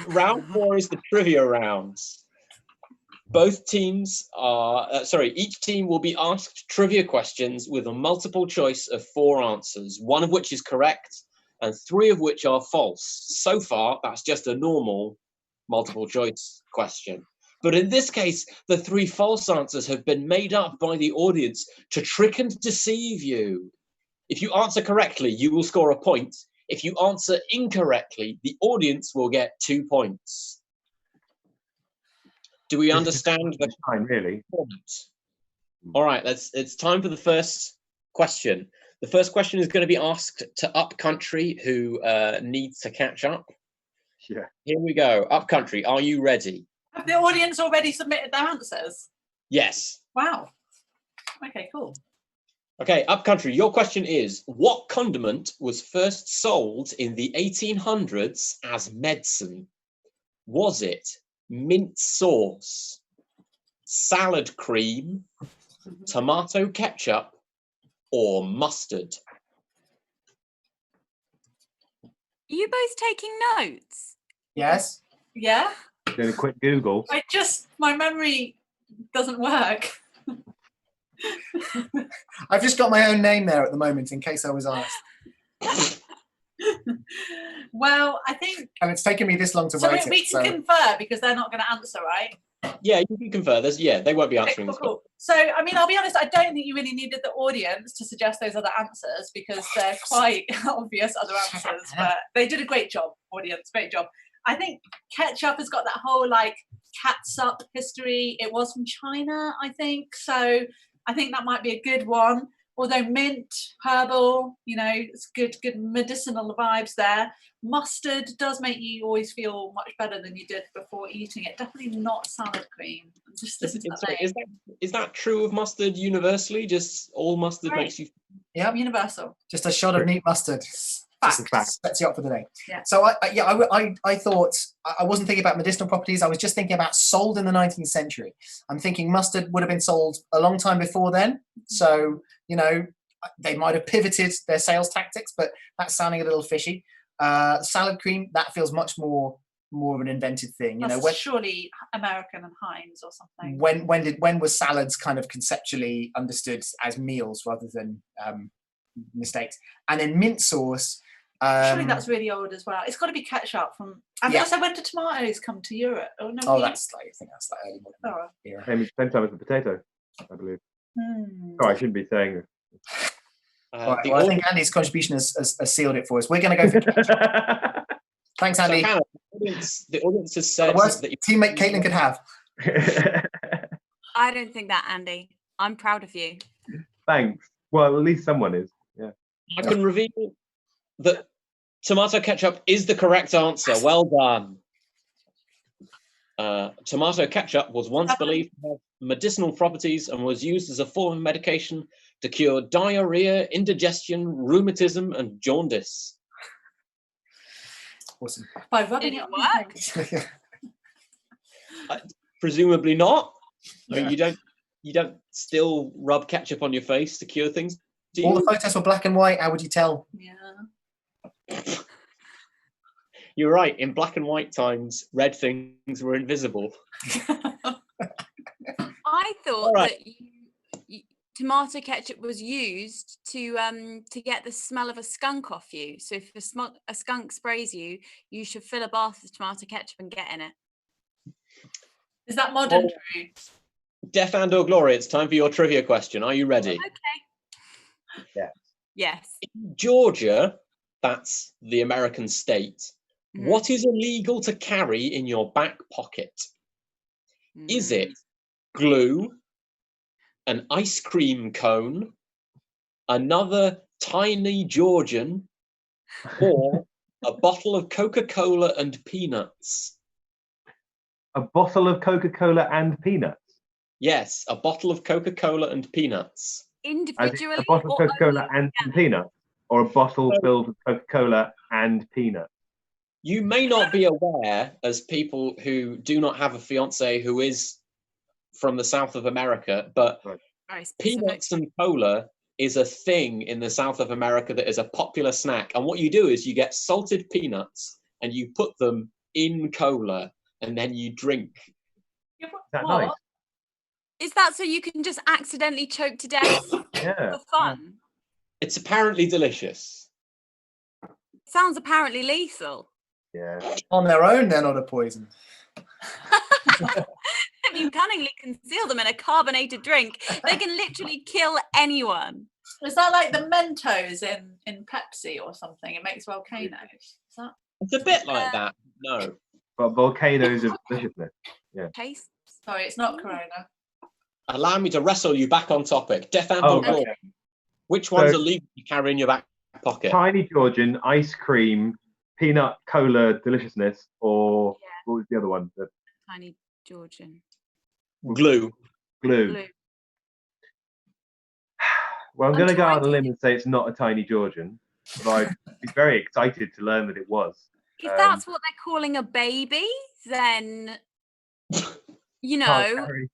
Round 4 is the trivia rounds. Both teams are, each team will be asked trivia questions with a multiple choice of 4 answers, 1 of which is correct and 3 of which are false. So far, that's just a normal multiple choice question. But in this case, the 3 false answers have been made up by the audience to trick and deceive you. If you answer correctly, you will score a point. If you answer incorrectly, the audience will get 2 points. Do we understand the time, really? All right, it's time for the first question. The first question is going to be asked to Upcountry, who needs to catch up. Yeah. Here we go. Upcountry, are you ready? Have the audience already submitted their answers? Yes. Wow. Okay, cool. Okay, Upcountry, your question is, what condiment was first sold in the 1800s as medicine? Was it mint sauce, salad cream, tomato ketchup, or mustard? Are you both taking notes? Yes. Yeah? Doing a quick Google. My memory doesn't work. I've just got my own name there at the moment in case I was asked. Well, I think... And it's taken me this long to So write we it. can confer because they're not going to answer, right? Yeah, you can confer. They won't be answering Okay, this. cool. So, I mean, I'll be honest, I don't think you really needed the audience to suggest those other answers because they're quite obvious other answers, but they did a great job, audience, great job. I think ketchup has got that whole, like, catsup history. It was from China, I think. So I think that might be a good one. Although mint, herbal, it's good medicinal vibes there. Mustard does make you always feel much better than you did before eating it. Definitely not salad cream. Just listen to that name. Is that true of mustard universally? Just all mustard makes you... Yeah, universal. Just a shot of neat mustard. Fact. Sets you up for the day. Yeah. So I thought I wasn't thinking about medicinal properties. I was just thinking about sold in the 19th century. I'm thinking mustard would have been sold a long time before then. So they might have pivoted their sales tactics, but that's sounding a little fishy. Salad cream, that feels much more of an invented thing. That's surely American and Heinz or something. When was salads kind of conceptually understood as meals rather than mistakes? And then mint sauce. Surely that's really old as well. It's got to be ketchup from. And also, when did tomatoes come to Europe? I think that's like early modern era. Same time as the potato, I believe. Oh, I shouldn't be saying this. Right, I think Andy's contribution has sealed it for us. We're going to go for ketchup. Thanks, Andy. So, Hannah, the audience has said the worst that teammate Caitlin could have. I don't think that, Andy. I'm proud of you. Thanks. Well, at least someone is. Yeah. I can reveal that tomato ketchup is the correct answer. Well done. Tomato ketchup was once believed to have medicinal properties and was used as a form of medication to cure diarrhea, indigestion, rheumatism, and jaundice. Awesome. By rubbing it on Presumably not. Yeah. I mean, you don't still rub ketchup on your face to cure things. All the photos were black and white. How would you tell? Yeah. You're right. In black and white times, red things were invisible. I thought that tomato ketchup was used to get the smell of a skunk off you. So if a skunk sprays you, you should fill a bath with tomato ketchup and get in it. Is that modern true? Death and or glory, it's time for your trivia question. Are you ready? Okay. Yeah. Yes. In Georgia, that's the American state. What is illegal to carry in your back pocket? Is it glue, an ice cream cone, another tiny Georgian, or a bottle of Coca-Cola and peanuts? A bottle of Coca-Cola and peanuts? Yes, a bottle of Coca-Cola and peanuts. Individually? A bottle of Coca-Cola and some peanuts? Or a bottle filled with Coca-Cola and peanuts? You may not be aware, as people who do not have a fiance who is from the south of America, but Very specific. peanuts and cola is a thing in the south of America that is a popular snack. And what you do is you get salted peanuts and you put them in cola and then you drink. Is that nice? Is that so you can just accidentally choke to death Yeah. for fun? It's apparently delicious. Sounds apparently lethal. Yeah. On their own, they're not a poison. If you cunningly conceal them in a carbonated drink, they can literally kill anyone. Is that like the Mentos in Pepsi or something? It makes volcanoes. Is that? It's a bit like that. No. But volcanoes of deliciousness. Yeah. Taste. Sorry, it's not Corona. Allow me to wrestle you back on topic. Death and Oh, Gordon. okay. Which one's So- illegal to carry in your back pocket? Tiny Georgian, ice cream, peanut cola deliciousness, or what was the other one? The Tiny Georgian. Glue. glue. Blue. Well, I'm I'm going to go trying out on a to- limb and say it's not a Tiny Georgian, but I'd be very excited to learn that it was. If that's what they're calling a baby, then you Can't know carry-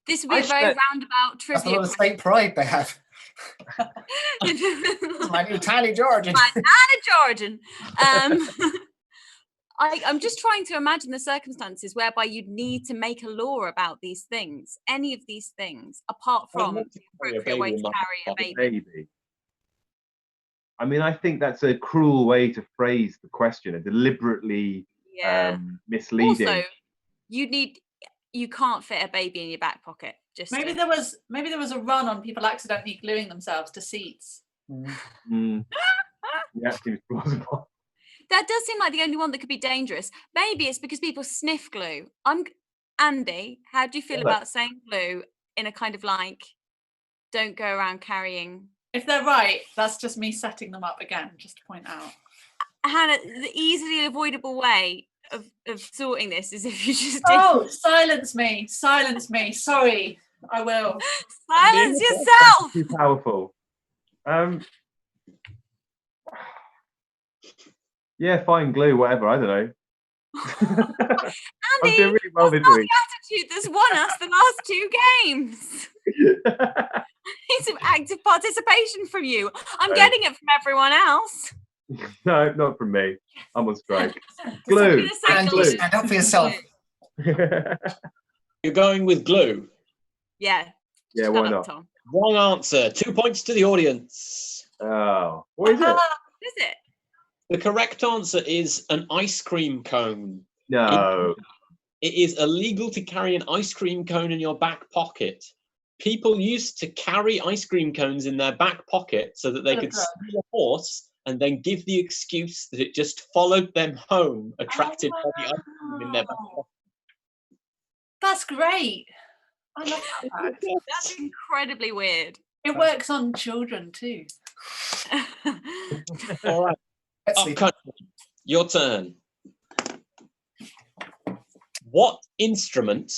this would be a very bet roundabout That's a trivia lot of state pride they have. question. My new tiny Georgian. My Anna Georgian. I'm just trying to imagine the circumstances whereby you'd need to make a law about these things, any of these things, apart Well, from not the to carry a appropriate way baby to in my carry a pocket. baby. Maybe. I mean, I think that's a cruel way to phrase the question, a deliberately Yeah. misleading. Also, you can't fit a baby in your back pocket. Just Maybe there was a run on people accidentally gluing themselves to seats. Mm. Yeah, it seems plausible. That does seem like the only one that could be dangerous. Maybe it's because people sniff glue. Andy, how do you feel Yeah. about saying glue in a kind of like, don't go around carrying? If they're right, that's just me setting them up again, just to point out. Hannah, the easily avoidable way of sorting this is if you just Oh, silence me. Sorry, I will. silence yourself. Too powerful. Yeah, fine, glue, whatever. I don't know. I'm Andy, doing really well that's this not week. the attitude that's won us the last 2 games. Need some active participation from you. I'm Right. getting it from everyone else. No, not from me. I'm on strike. I'm Glue. gonna say Andy, glue. stand up for yourself. You're going with glue. Yeah. Yeah, shut why up, not? Tom. Wrong answer. 2 points to the audience. Oh, what is it? Is it? The correct answer is an ice cream cone. No. It is illegal to carry an ice cream cone in your back pocket. People used to carry ice cream cones in their back pocket so that they could steal a horse and then give the excuse that it just followed them home, attracted by the ice cream in their back wow. pocket. That's great. I love that fact. That's incredibly weird. It works on children too. All right, Let's up see. country, your turn. What instrument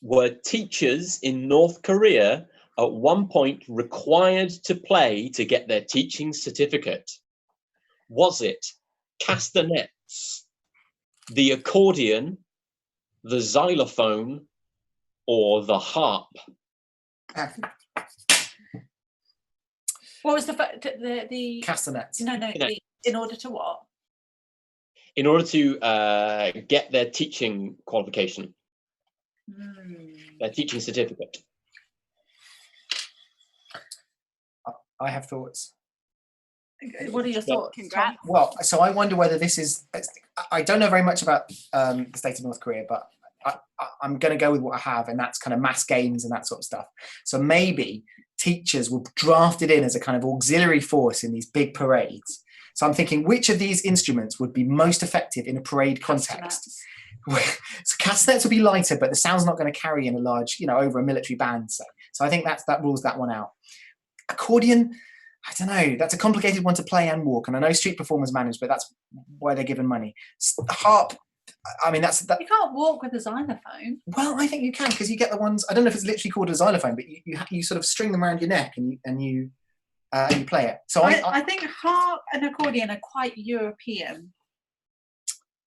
were teachers in North Korea at one point required to play to get their teaching certificate? Was it castanets, the accordion, the xylophone, or the harp? What was the Castanets. no Castanets. in order to what? In order to get their teaching qualification, their teaching certificate. I have thoughts. What are your thoughts? Congrats. Well, so I wonder whether this is. I don't know very much about the state of North Korea, but I'm going to go with what I have, and that's kind of mass games and that sort of stuff. So maybe teachers were drafted in as a kind of auxiliary force in these big parades. So I'm thinking, which of these instruments would be most effective in a parade context? So castanets would be lighter, but the sound's not going to carry in a large, over a military band. So I think that rules that one out. Accordion, I don't know. That's a complicated one to play and walk, and I know street performers manage, but that's why they're given money. Harp, I mean, that. You can't walk with a xylophone. Well, I think you can, because you get the ones. I don't know if it's literally called a xylophone, but you sort of string them around your neck and you play it. So I think harp and accordion are quite European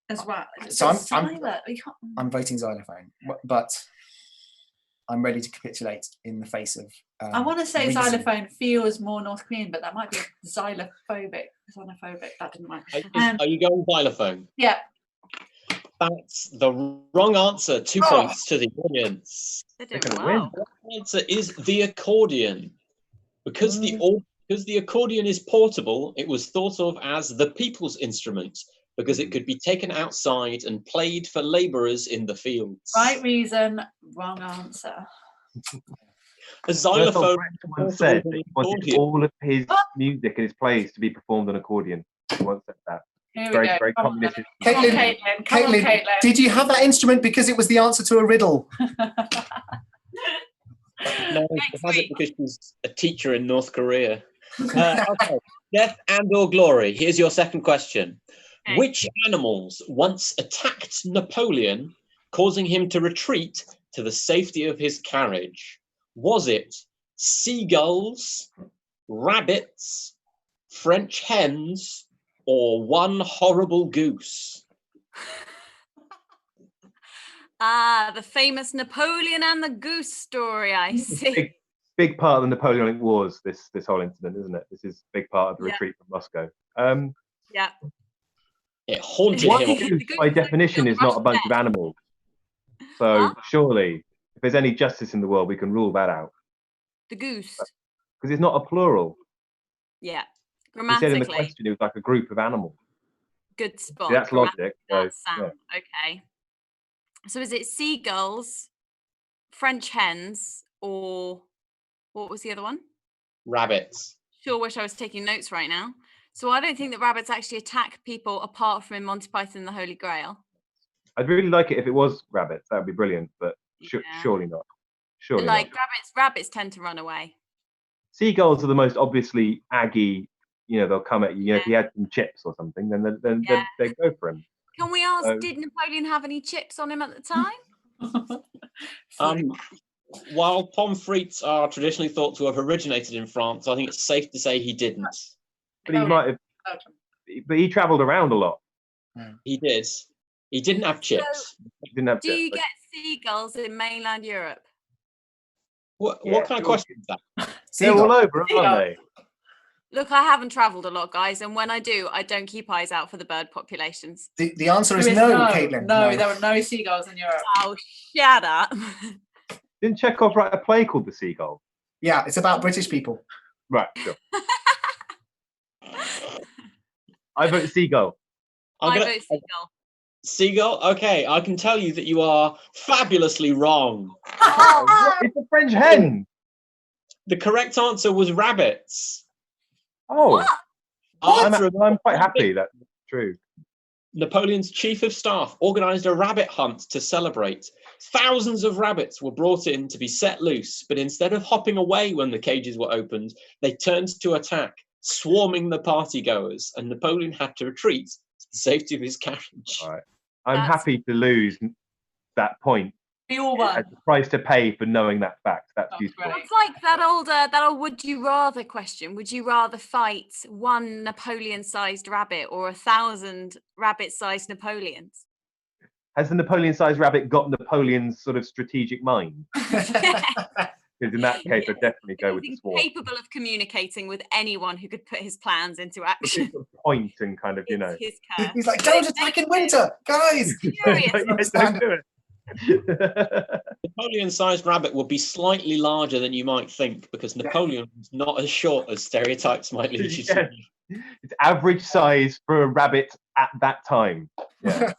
as well. So I'm You can't- voting xylophone, but I'm ready to capitulate in the face of. I want to say reason. xylophone feels more North Korean, but that might be xylophobic. Xenophobic. That didn't work. Are you going xylophone? Yeah. That's the wrong answer. 2 points to the audience. They're doing gonna well. The answer is the accordion. Because the accordion is portable, it was thought of as the people's instrument because it could be taken outside and played for labourers in the fields. Right reason, wrong answer. A xylophone once said that he wanted all of his music and his plays to be performed on accordion. He once said that. Here we Very, go. very Come on, communist. Come on, Caitlin. Come on, Caitlin. Did you have that instrument because it was the answer to a riddle? No, she has it because she's a teacher in North Korea. Okay. Death and/or glory. Here's your second question. Okay. Which animals once attacked Napoleon, causing him to retreat to the safety of his carriage? Was it seagulls, rabbits, French hens, or one horrible goose? Ah, the famous Napoleon and the goose story, I see. Big part of the Napoleonic Wars, this whole incident, isn't it? This is a big part of the Yeah. retreat from Moscow. Yeah. It haunted One him. goose, by definition, is not a bunch of animals. So Huh? surely, if there's any justice in the world, we can rule that out. The goose. Because it's not a plural. Yeah. He said in the Grammatically, question it was like a group of animals. good spot. See, that's logic. So, That sound. Okay. So is it seagulls, French hens, or what was the other one? Rabbits. Sure wish I was taking notes right now. So I don't think that rabbits actually attack people apart from in Monty Python and the Holy Grail. I'd really like it if it was rabbits. That would be brilliant, but Yeah. surely not. Surely Like not. rabbits tend to run away. Seagulls are the most obviously aggy. You know, they'll come at you. You know, if he had some chips or something, then Yeah. they'd go for him. Can we ask, So- did Napoleon have any chips on him at the time? While pommes frites are traditionally thought to have originated in France, I think it's safe to say he didn't. But he might have. But he travelled around a lot. He did. He didn't have chips. He didn't have Do you chips, get seagulls in mainland Europe? What Yeah, kind of sure. question is that? they're all over, aren't they? Look, I haven't travelled a lot, guys, and when I do, I don't keep eyes out for the bird populations. The answer is There is no, Caitlin. No, there were no seagulls in Europe. Oh, shut up. Didn't Chekhov write a play called The Seagull? Yeah, it's about British people. Right, sure. I vote Seagull. I vote seagull. Seagull? Okay, I can tell you that you are fabulously wrong. It's a French hen. The correct answer was rabbits. Oh, After a I'm quite happy that's true. Napoleon's chief of staff organised a rabbit hunt to celebrate. Thousands of rabbits were brought in to be set loose, but instead of hopping away when the cages were opened, they turned to attack, swarming the partygoers, and Napoleon had to retreat to the safety of his carriage. All right. I'm That's- happy to lose that point We all as won. the price to pay for knowing that fact. That's That's useful. great. It's like that old would you rather question. Would you rather fight one Napoleon-sized rabbit or 1,000 rabbit-sized Napoleons? Has the Napoleon-sized rabbit got Napoleon's sort of strategic mind? Because in that case, I'd definitely go with the He's swarm. capable of communicating with anyone who could put his plans into It's action. sort of point and kind of, you know. It's his curse. He's like, don't attack in winter, guys. Furious. Don't do it. Napoleon-sized rabbit would be slightly larger than you might think because Napoleon was not as short as stereotypes might lead you to Yes. believe. It's average size for a rabbit at that time. Yeah.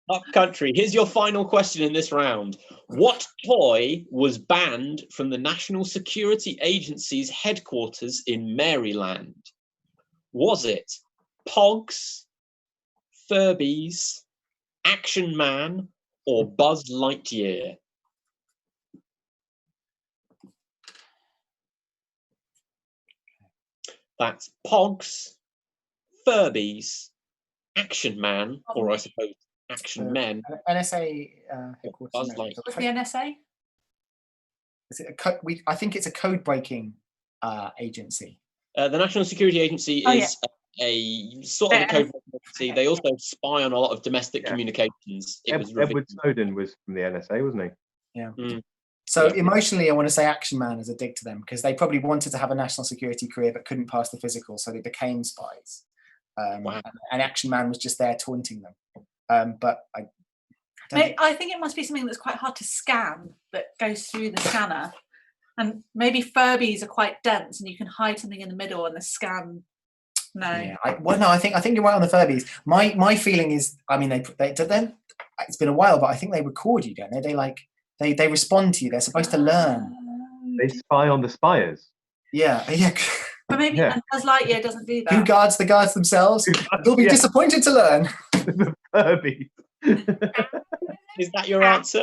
Up country. Here's your final question in this round. What toy was banned from the National Security Agency's headquarters in Maryland? Was it Pogs, Furbies, Action Man, or Buzz Lightyear? That's Pogs, Furbies, Action Man, or I suppose Action Men. NSA headquarters. Buzz no, Light. What's the NSA? Is it I think it's a code breaking agency. The National Security Agency Oh, yeah. is a sort of a code agency. They also spy on a lot of domestic communications. It was Edward revealed. Snowden was from the NSA, wasn't he? Yeah. Mm. So emotionally, I want to say Action Man as a dig to them, because they probably wanted to have a national security career but couldn't pass the physical, so they became spies. Wow. And Action Man was just there taunting them. But I I think it must be something that's quite hard to scan that goes through the scanner. And maybe Furbies are quite dense and you can hide something in the middle and the scan. No. Yeah, I think you're right on the Furbies. My feeling is, I mean, they then it's been a while, but I think they record you, don't they? They respond to you. They're supposed to learn. They spy on the spires. Yeah. But maybe Buzz Lightyear doesn't do that. Who guards the guards themselves? They'll be disappointed to learn. The Furbies. Is that your answer?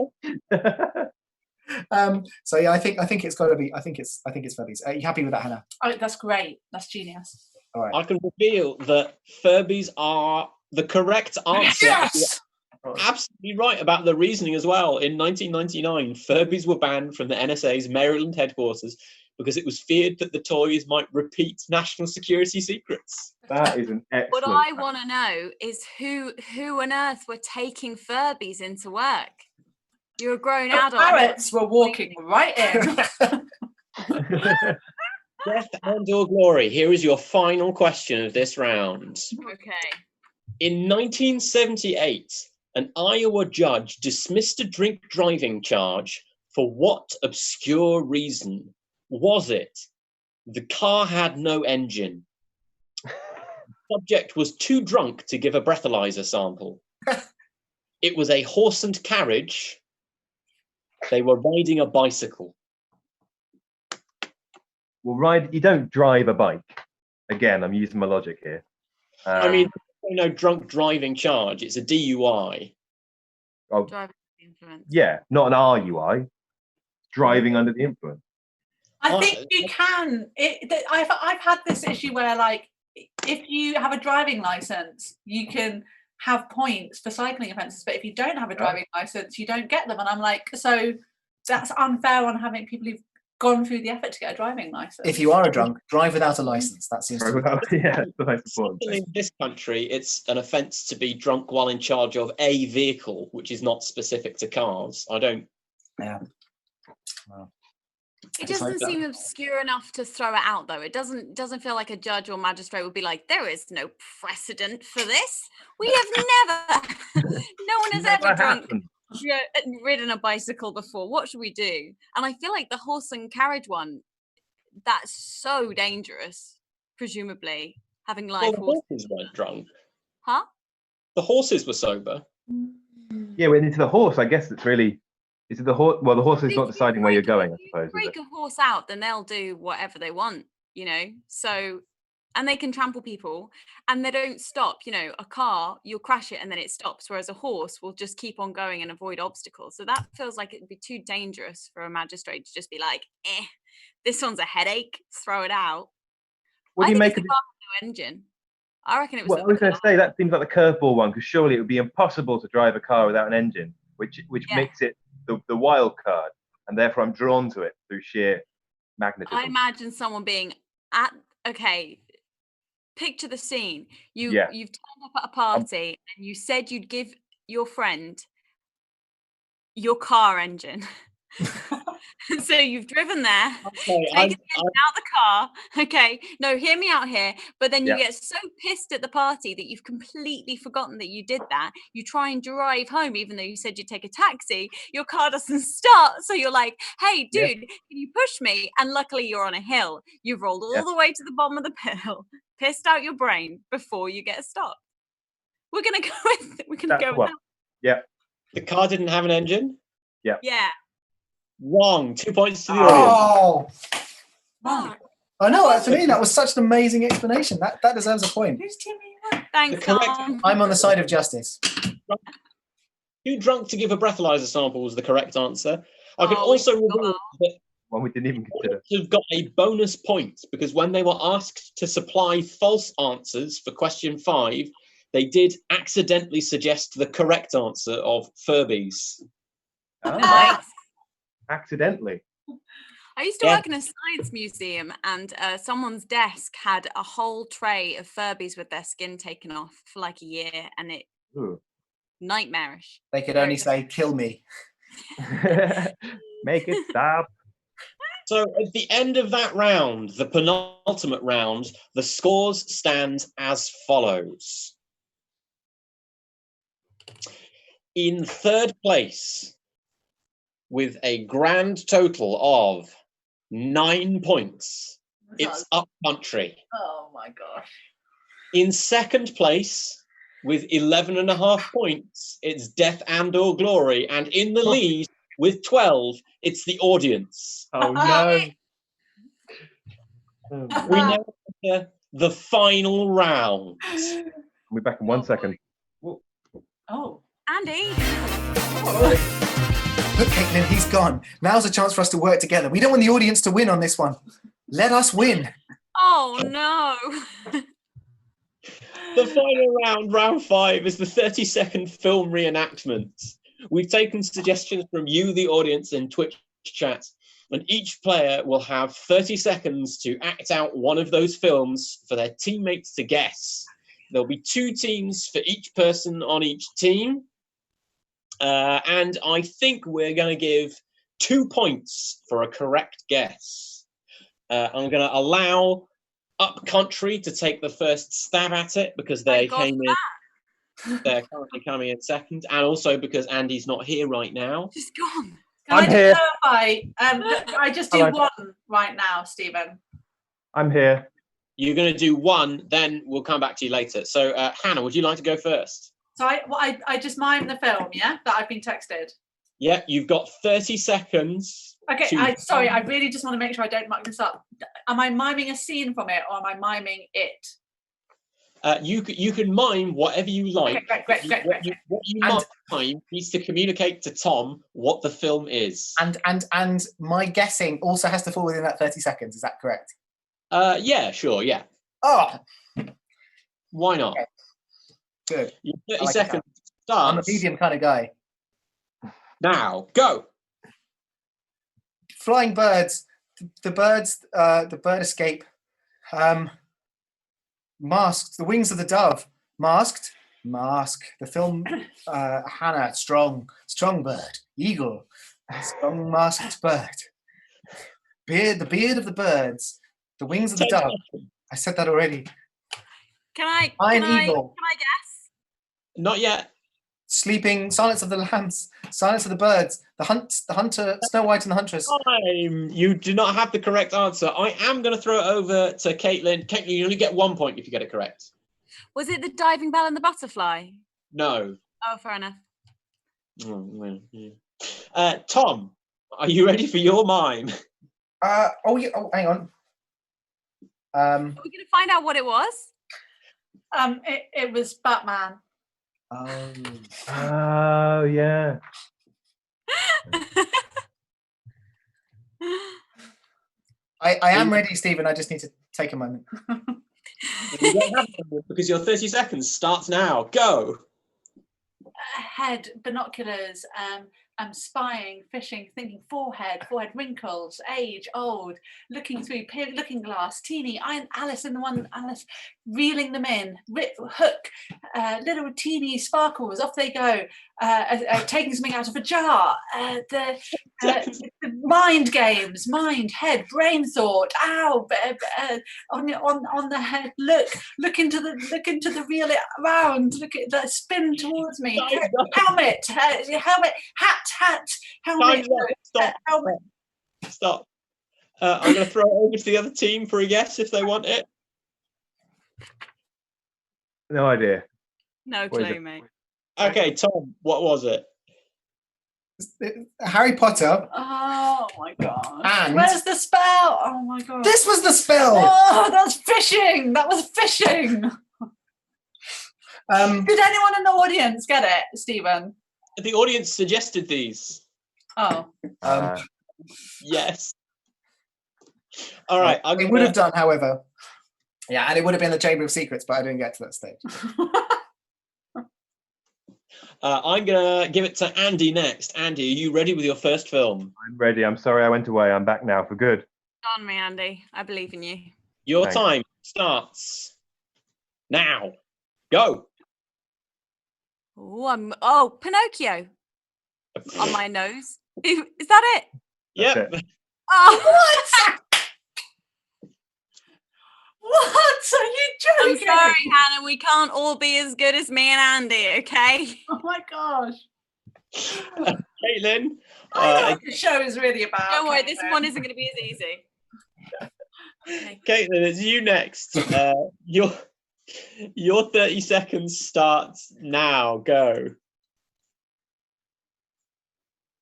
So yeah, I think it's got to be. I think it's Furbies. Are you happy with that, Hannah? Oh, that's great. That's genius. All right. I can reveal that Furbies are the correct answer. Yes! You're absolutely right about the reasoning as well. In 1999, Furbies were banned from the NSA's Maryland headquarters because it was feared that the toys might repeat national security secrets. That is an excellent. What I want to know is who on earth were taking Furbies into work? You're a grown adult. Parrots were walking right in. Death and or glory. Here is your final question of this round. Okay. In 1978, an Iowa judge dismissed a drink driving charge for what obscure reason? Was it the car had no engine? The subject was too drunk to give a breathalyzer sample. It was a horse and carriage. They were riding a bicycle. Well, you don't drive a bike. Again, I'm using my logic here. I mean, drunk driving charge. It's a DUI. Oh, Driving under the influence. yeah, not an RUI. Driving under the influence. I think you can. I've had this issue where, like, if you have a driving license, you can have points for cycling offences, but if you don't have a driving license, you don't get them. And I'm like, so that's unfair on having people who've gone through the effort to get a driving license. If you are a drunk, drive without a license. That seems to be. Yeah, that's the most important In thing. this country, it's an offence to be drunk while in charge of a vehicle, which is not specific to cars. I don't. Yeah. Well, It doesn't seem obscure enough to throw it out, though. It doesn't feel like a judge or magistrate would be like, there is no precedent for this. We have never, no one has ever drunk, ridden a bicycle before. What should we do? And I feel like the horse and carriage one, that's so dangerous, presumably, having live The horses. horses weren't drunk. Huh? The horses were sober. Yeah, when into the horse, I guess it's really. Is it the horse? Well, the horse is If not you deciding where you're going, I if you suppose. Is break it? a horse out, then they'll do whatever they want, you know. So, and they can trample people, and they don't stop. You know, a car, you'll crash it and then it stops, whereas a horse will just keep on going and avoid obstacles. So that feels like it'd be too dangerous for a magistrate to just be like, this one's a headache, throw it out. What do you make of of the car with no engine? I reckon it was. Well, I was going to say that seems like the curveball one, because surely it would be impossible to drive a car without an engine, which makes it the wild card, and therefore I'm drawn to it through sheer magnetism. I imagine someone being picture the scene. You've turned up at a party and you said you'd give your friend your car engine. So you've driven there, taken the engine out the car. Okay, no, hear me out here. But then you get so pissed at the party that you've completely forgotten that you did that. You try and drive home, even though you said you'd take a taxi. Your car doesn't start, so you're like, "Hey, dude, can you push me?" And luckily, you're on a hill. You've rolled all the way to the bottom of the hill, pissed out your brain before you get a stop. We're gonna go with. We're gonna go with that. Yeah. The car didn't have an engine? Yeah. Yeah. Wrong. 2 points to the audience. Oh, I know. To me, that was such an amazing explanation. That deserves a point. Who's Timmy? Thanks, Tom. I'm on the side of justice. Too drunk to give a breathalyzer sample was the correct answer. I can also reveal that one we didn't even consider. have got a bonus point because when they were asked to supply false answers for question 5, they did accidentally suggest the correct answer of Furbies. Oh, accidentally. I used to work in a science museum, and someone's desk had a whole tray of Furbies with their skin taken off for like a year, and it nightmarish. They could only say, "Kill me." Make it stop. So at the end of that round, the penultimate round, the scores stand as follows. In third place, with a grand total of 9 points, it's Up Country. Oh my gosh. In second place, with 11.5 points, it's Death and or Glory. And in the lead, with 12, it's The Audience. Oh no. We now enter the final round. I'll be back in 1 second. Oh. Andy. Look, Caitlin, he's gone. Now's a chance for us to work together. We don't want the audience to win on this one. Let us win. Oh no. The final round, round 5, is the 30-second film reenactment. We've taken suggestions from you, the audience, in Twitch chat, and each player will have 30 seconds to act out one of those films for their teammates to guess. There'll be 2 teams for each person on each team. And I think we're going to give 2 points for a correct guess. I'm going to allow Up Country to take the first stab at it because they came in. They're currently coming in second, and also because Andy's not here right now. Just gone. Can I'm I here. just clarify? I just do Hello. 1 right now, Stephen. I'm here. You're going to do 1, then we'll come back to you later. So, Hannah, would you like to go first? So I just mime the film, yeah, that I've been texted. Yeah, you've got 30 seconds. Okay, sorry, I really just want to make sure I don't muck this up. Am I miming a scene from it, or am I miming it? You can mime whatever you like. Okay, great. What you mime needs to communicate to Tom what the film is. And my guessing also has to fall within that 30 seconds. Is that correct? Yeah, sure, yeah. Oh, Why not? Okay. Good. Your 30 I like seconds I'm a starts medium kind of guy. now. Go. Flying birds. The bird escape. Masked. The wings of the dove. Masked. Mask. The film. Hannah. Strong bird. Eagle. Strong masked bird. Beard. The beard of the birds. The wings of the 10 dove. seconds. I said that already. Can I Eagle. guess? Not yet. Sleeping. Silence of the lambs. Silence of the birds. The hunter. Snow White and the Huntress. Time. You do not have the correct answer. I am going to throw it over to Caitlin. Caitlin, you only get 1 point if you get it correct. Was it the diving bell and the butterfly? No. Oh, fair enough. Oh, well, yeah. Tom, are you ready for your mime? Yeah, hang on. Are we going to find out what it was? It was Batman. Oh yeah. I am ready, Stephen. I just need to take a moment. You don't have to, because your 30 seconds starts now. Go. Head, binoculars, spying, fishing, thinking, forehead wrinkles, age, old, looking through looking glass, teeny, Alice reeling them in, hook, little teeny sparkles, off they go, taking something out of a jar, the mind games, mind, head, brain thought, ow, on the head, look into the reel it around, look at the spin towards me, helmet, hat, helmet, Stop. helmet. Stop. I'm going to throw it over to the other team for a guess if they want it. No idea. No What is clue, it? mate. Okay, Tom, what was it? Harry Potter. Oh my god. And Where's the spell? Oh my god. this was the spell. Oh, that's fishing. That was fishing. Did anyone in the audience get it, Stephen? The audience suggested these. Oh. Yes. All right. It would have done, however. Yeah, and it would have been the Chamber of Secrets, but I didn't get to that stage. I'm going to give it to Andy next. Andy, are you ready with your first film? I'm ready. I'm sorry I went away. I'm back now for good. On me, Andy. I believe in you. Your Thanks. time starts now. Go. Oh, Pinocchio. On my nose. Is that it? Yep. it. Oh, What? Are you I'm joking? sorry, Hannah. We can't all be as good as me and Andy, okay? Oh my gosh. Caitlin, I know what the show is really about. Don't worry, this Caitlin. one isn't going to be as easy. Okay. Caitlin, it's you next. Your 30 seconds starts now. Go.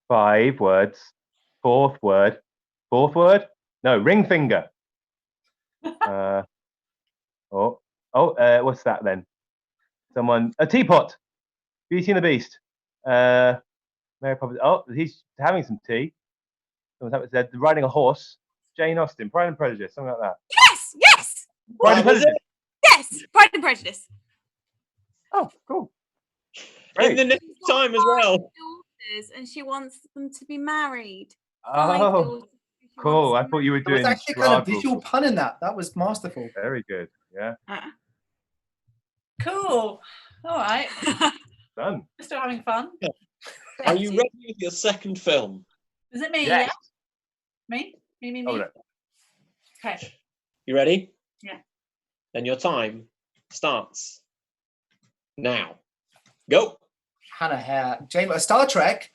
5 words. Fourth word. No, ring finger. What's that then? A teapot. Beauty and the Beast. Mary Poppins. Oh, he's having some tea. They're riding a horse. Jane Austen. Pride and Prejudice. Something like that. Yes! Pride and That was Prejudice. Yes! Pride and Prejudice. Oh, cool. In Great. the next time as well. Daughters, and she wants them to be married. Oh, cool. I thought you were There was doing actually a kind of Strad visual rules. pun in that. That was masterful. Very good. Yeah. Cool. All right. Done. Still having fun. Are you ready with your second film? Is it me? Yes. Yeah? Me? Oh, no. Okay. You ready? Yeah. Then your time starts now. Go. Hannah here. James, Star Trek.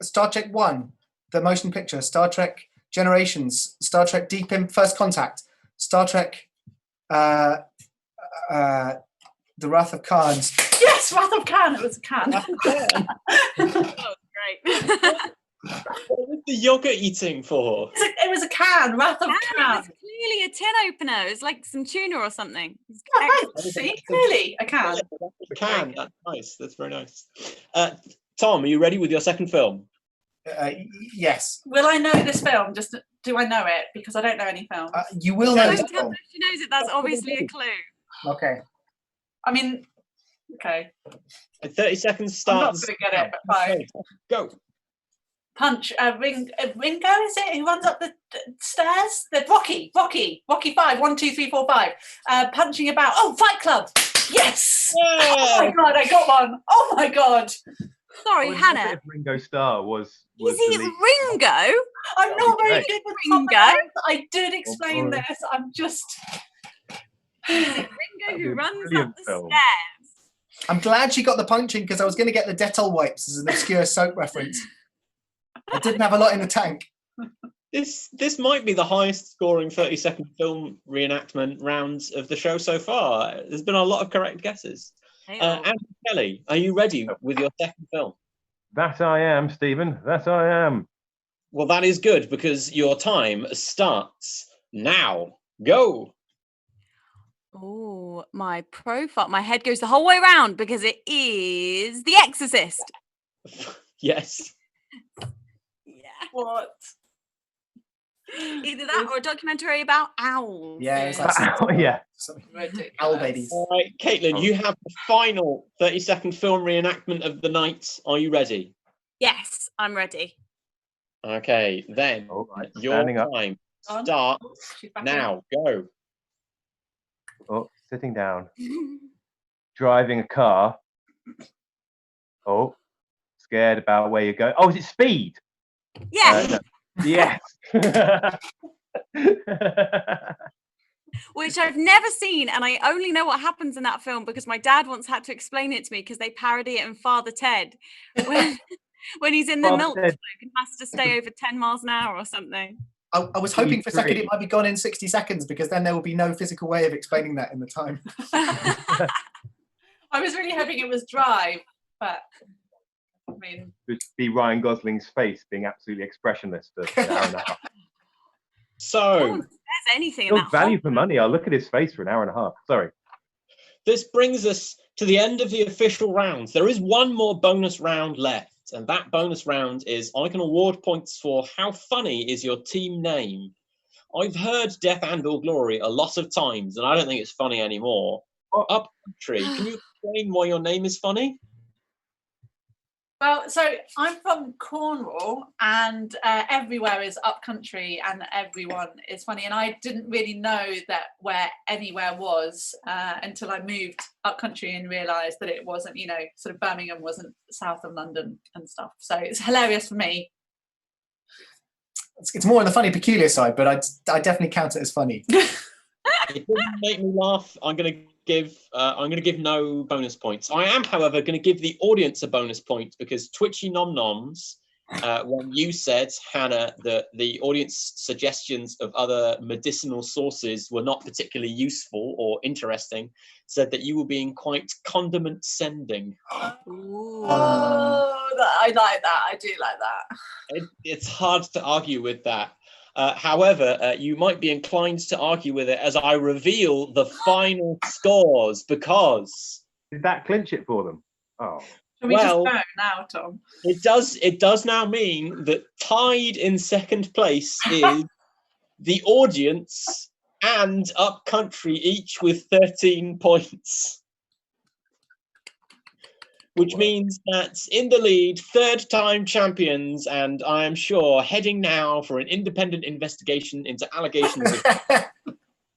Star Trek 1, the motion picture. Star Trek Generations. Star Trek Deep in First Contact. Star Trek The Wrath of Khan. Yes, Wrath of Khan. It was a can. Oh, great. What was the yogurt eating for? It was a can. Wrath of It Khan. was clearly a tin opener. It was like some tuna or something. It was Oh, excellent. right. See, clearly a can. Can. That's nice. That's very nice. Tom, are you ready with your second film? Yes. Will I know this film? Just do I know it? Because I don't know any films. You will know Don't this tell her film. if she knows it. That's obviously a clue. Okay. I mean, okay. 30 seconds I'm not starts. going to get it, but fine. Go. Punch. Ringo, is it? Who runs up the stairs? The Rocky 5. 1, 2, 3, 4, 5. Punching about. Oh, Fight Club. Yes. Oh my God, I got one. Oh my God. Sorry, Well, Hannah. if Ringo Starr was Is the it lead. Ringo? I'm not very Right. good with Ringo? proper names. I did explain Oh. this. I'm just. Is it That'd Ringo be who a runs up brilliant the film. stairs? I'm glad she got the punching because I was going to get the Dettol wipes as an obscure soap reference. I didn't have a lot in the tank. This might be the highest scoring 30-second film reenactment rounds of the show so far. There's been a lot of correct guesses. Andrew Kelly, are you ready with your second film? That I am, Stephen. That I am. Well, that is good because your time starts now. Go. Oh, my profile. My head goes the whole way around because it is The Exorcist. Yes. Yeah. What? Either that or a documentary about owls. Yeah, it's like Yeah. Ridiculous. owl babies. All right, Caitlin, you have the final 30-second film reenactment of the night. Are you ready? Yes, I'm ready. Okay, then All right, your standing up. time On. starts She's back now. Go. Oh, sitting down. Driving a car. Oh, scared about where you're going. Oh, is it Speed? Yeah, No. Yes. which I've never seen, and I only know what happens in that film because my dad once had to explain it to me because they parody it in Father Ted when he's in the Father milk Ted. smoke and has to stay over 10 miles an hour or something. I was hoping for a second it Three. might be gone in 60 seconds because then there will be no physical way of explaining that in the time. I was really hoping it was Drive, but I mean, Would be Ryan Gosling's face being absolutely expressionless for an hour and a half. So No one says anything in Still that value whole for money. I'll look at his face for an hour and a half. Sorry. this brings us to the end of the official rounds. There is one more bonus round left, and that bonus round is I can award points for how funny is your team name. I've heard Death and or Glory a lot of times, and I don't think it's funny anymore. What? Up Country, can you explain why your name is funny? Well, so I'm from Cornwall, and everywhere is up country, and everyone is funny. And I didn't really know that where anywhere was until I moved up country and realised that it wasn't, you know, sort of Birmingham wasn't south of London and stuff. So it's hilarious for me. It's more on the funny, peculiar side, but I definitely count it as funny. It doesn't make me laugh. I'm going to give no bonus points. I am, however, going to give the audience a bonus point because Twitchy Nom Noms, when you said, Hannah, that the audience suggestions of other medicinal sources were not particularly useful or interesting, said that you were being quite condiment sending. I like that. I do like that. It's hard to argue with that. However, you might be inclined to argue with it as I reveal the final scores because... Did that clinch it for them? Oh. Can we just go now, Tom? It does now mean that tied in second place is the audience and Upcountry, each with 13 points. Which means that in the lead, third-time champions, and I am sure heading now for an independent investigation into allegations of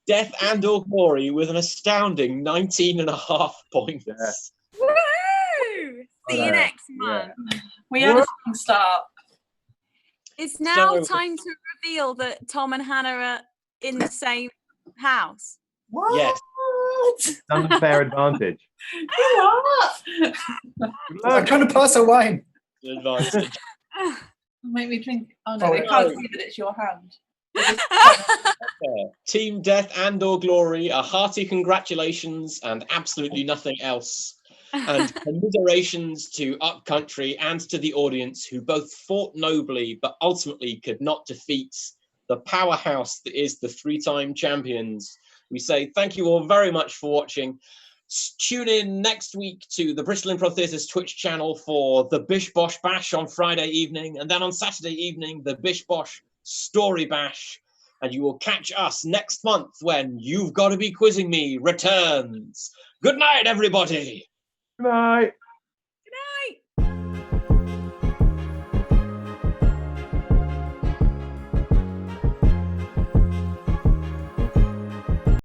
death and or glory with an astounding 19.5 points. Yeah. Woo! See you next month. We had a strong start. It's now So- time to reveal that Tom and Hannah are in the same house. What? Yes. Unfair advantage. I'm trying to pass a wine. Advantage. Make me drink. Oh no, Oh, they no. can't see that it's your hand. Team Death and or Glory, a hearty congratulations and absolutely nothing else. And commiserations to Upcountry and to the audience who both fought nobly but ultimately could not defeat the powerhouse that is the three-time champions. We say thank you all very much for watching. Tune in next week to the Bristol Improv Theatre's Twitch channel for the Bish Bosh Bash on Friday evening, and then on Saturday evening, the Bish Bosh Story Bash. And you will catch us next month when You've Got to Be Quizzing Me returns. Good night, everybody. Good night.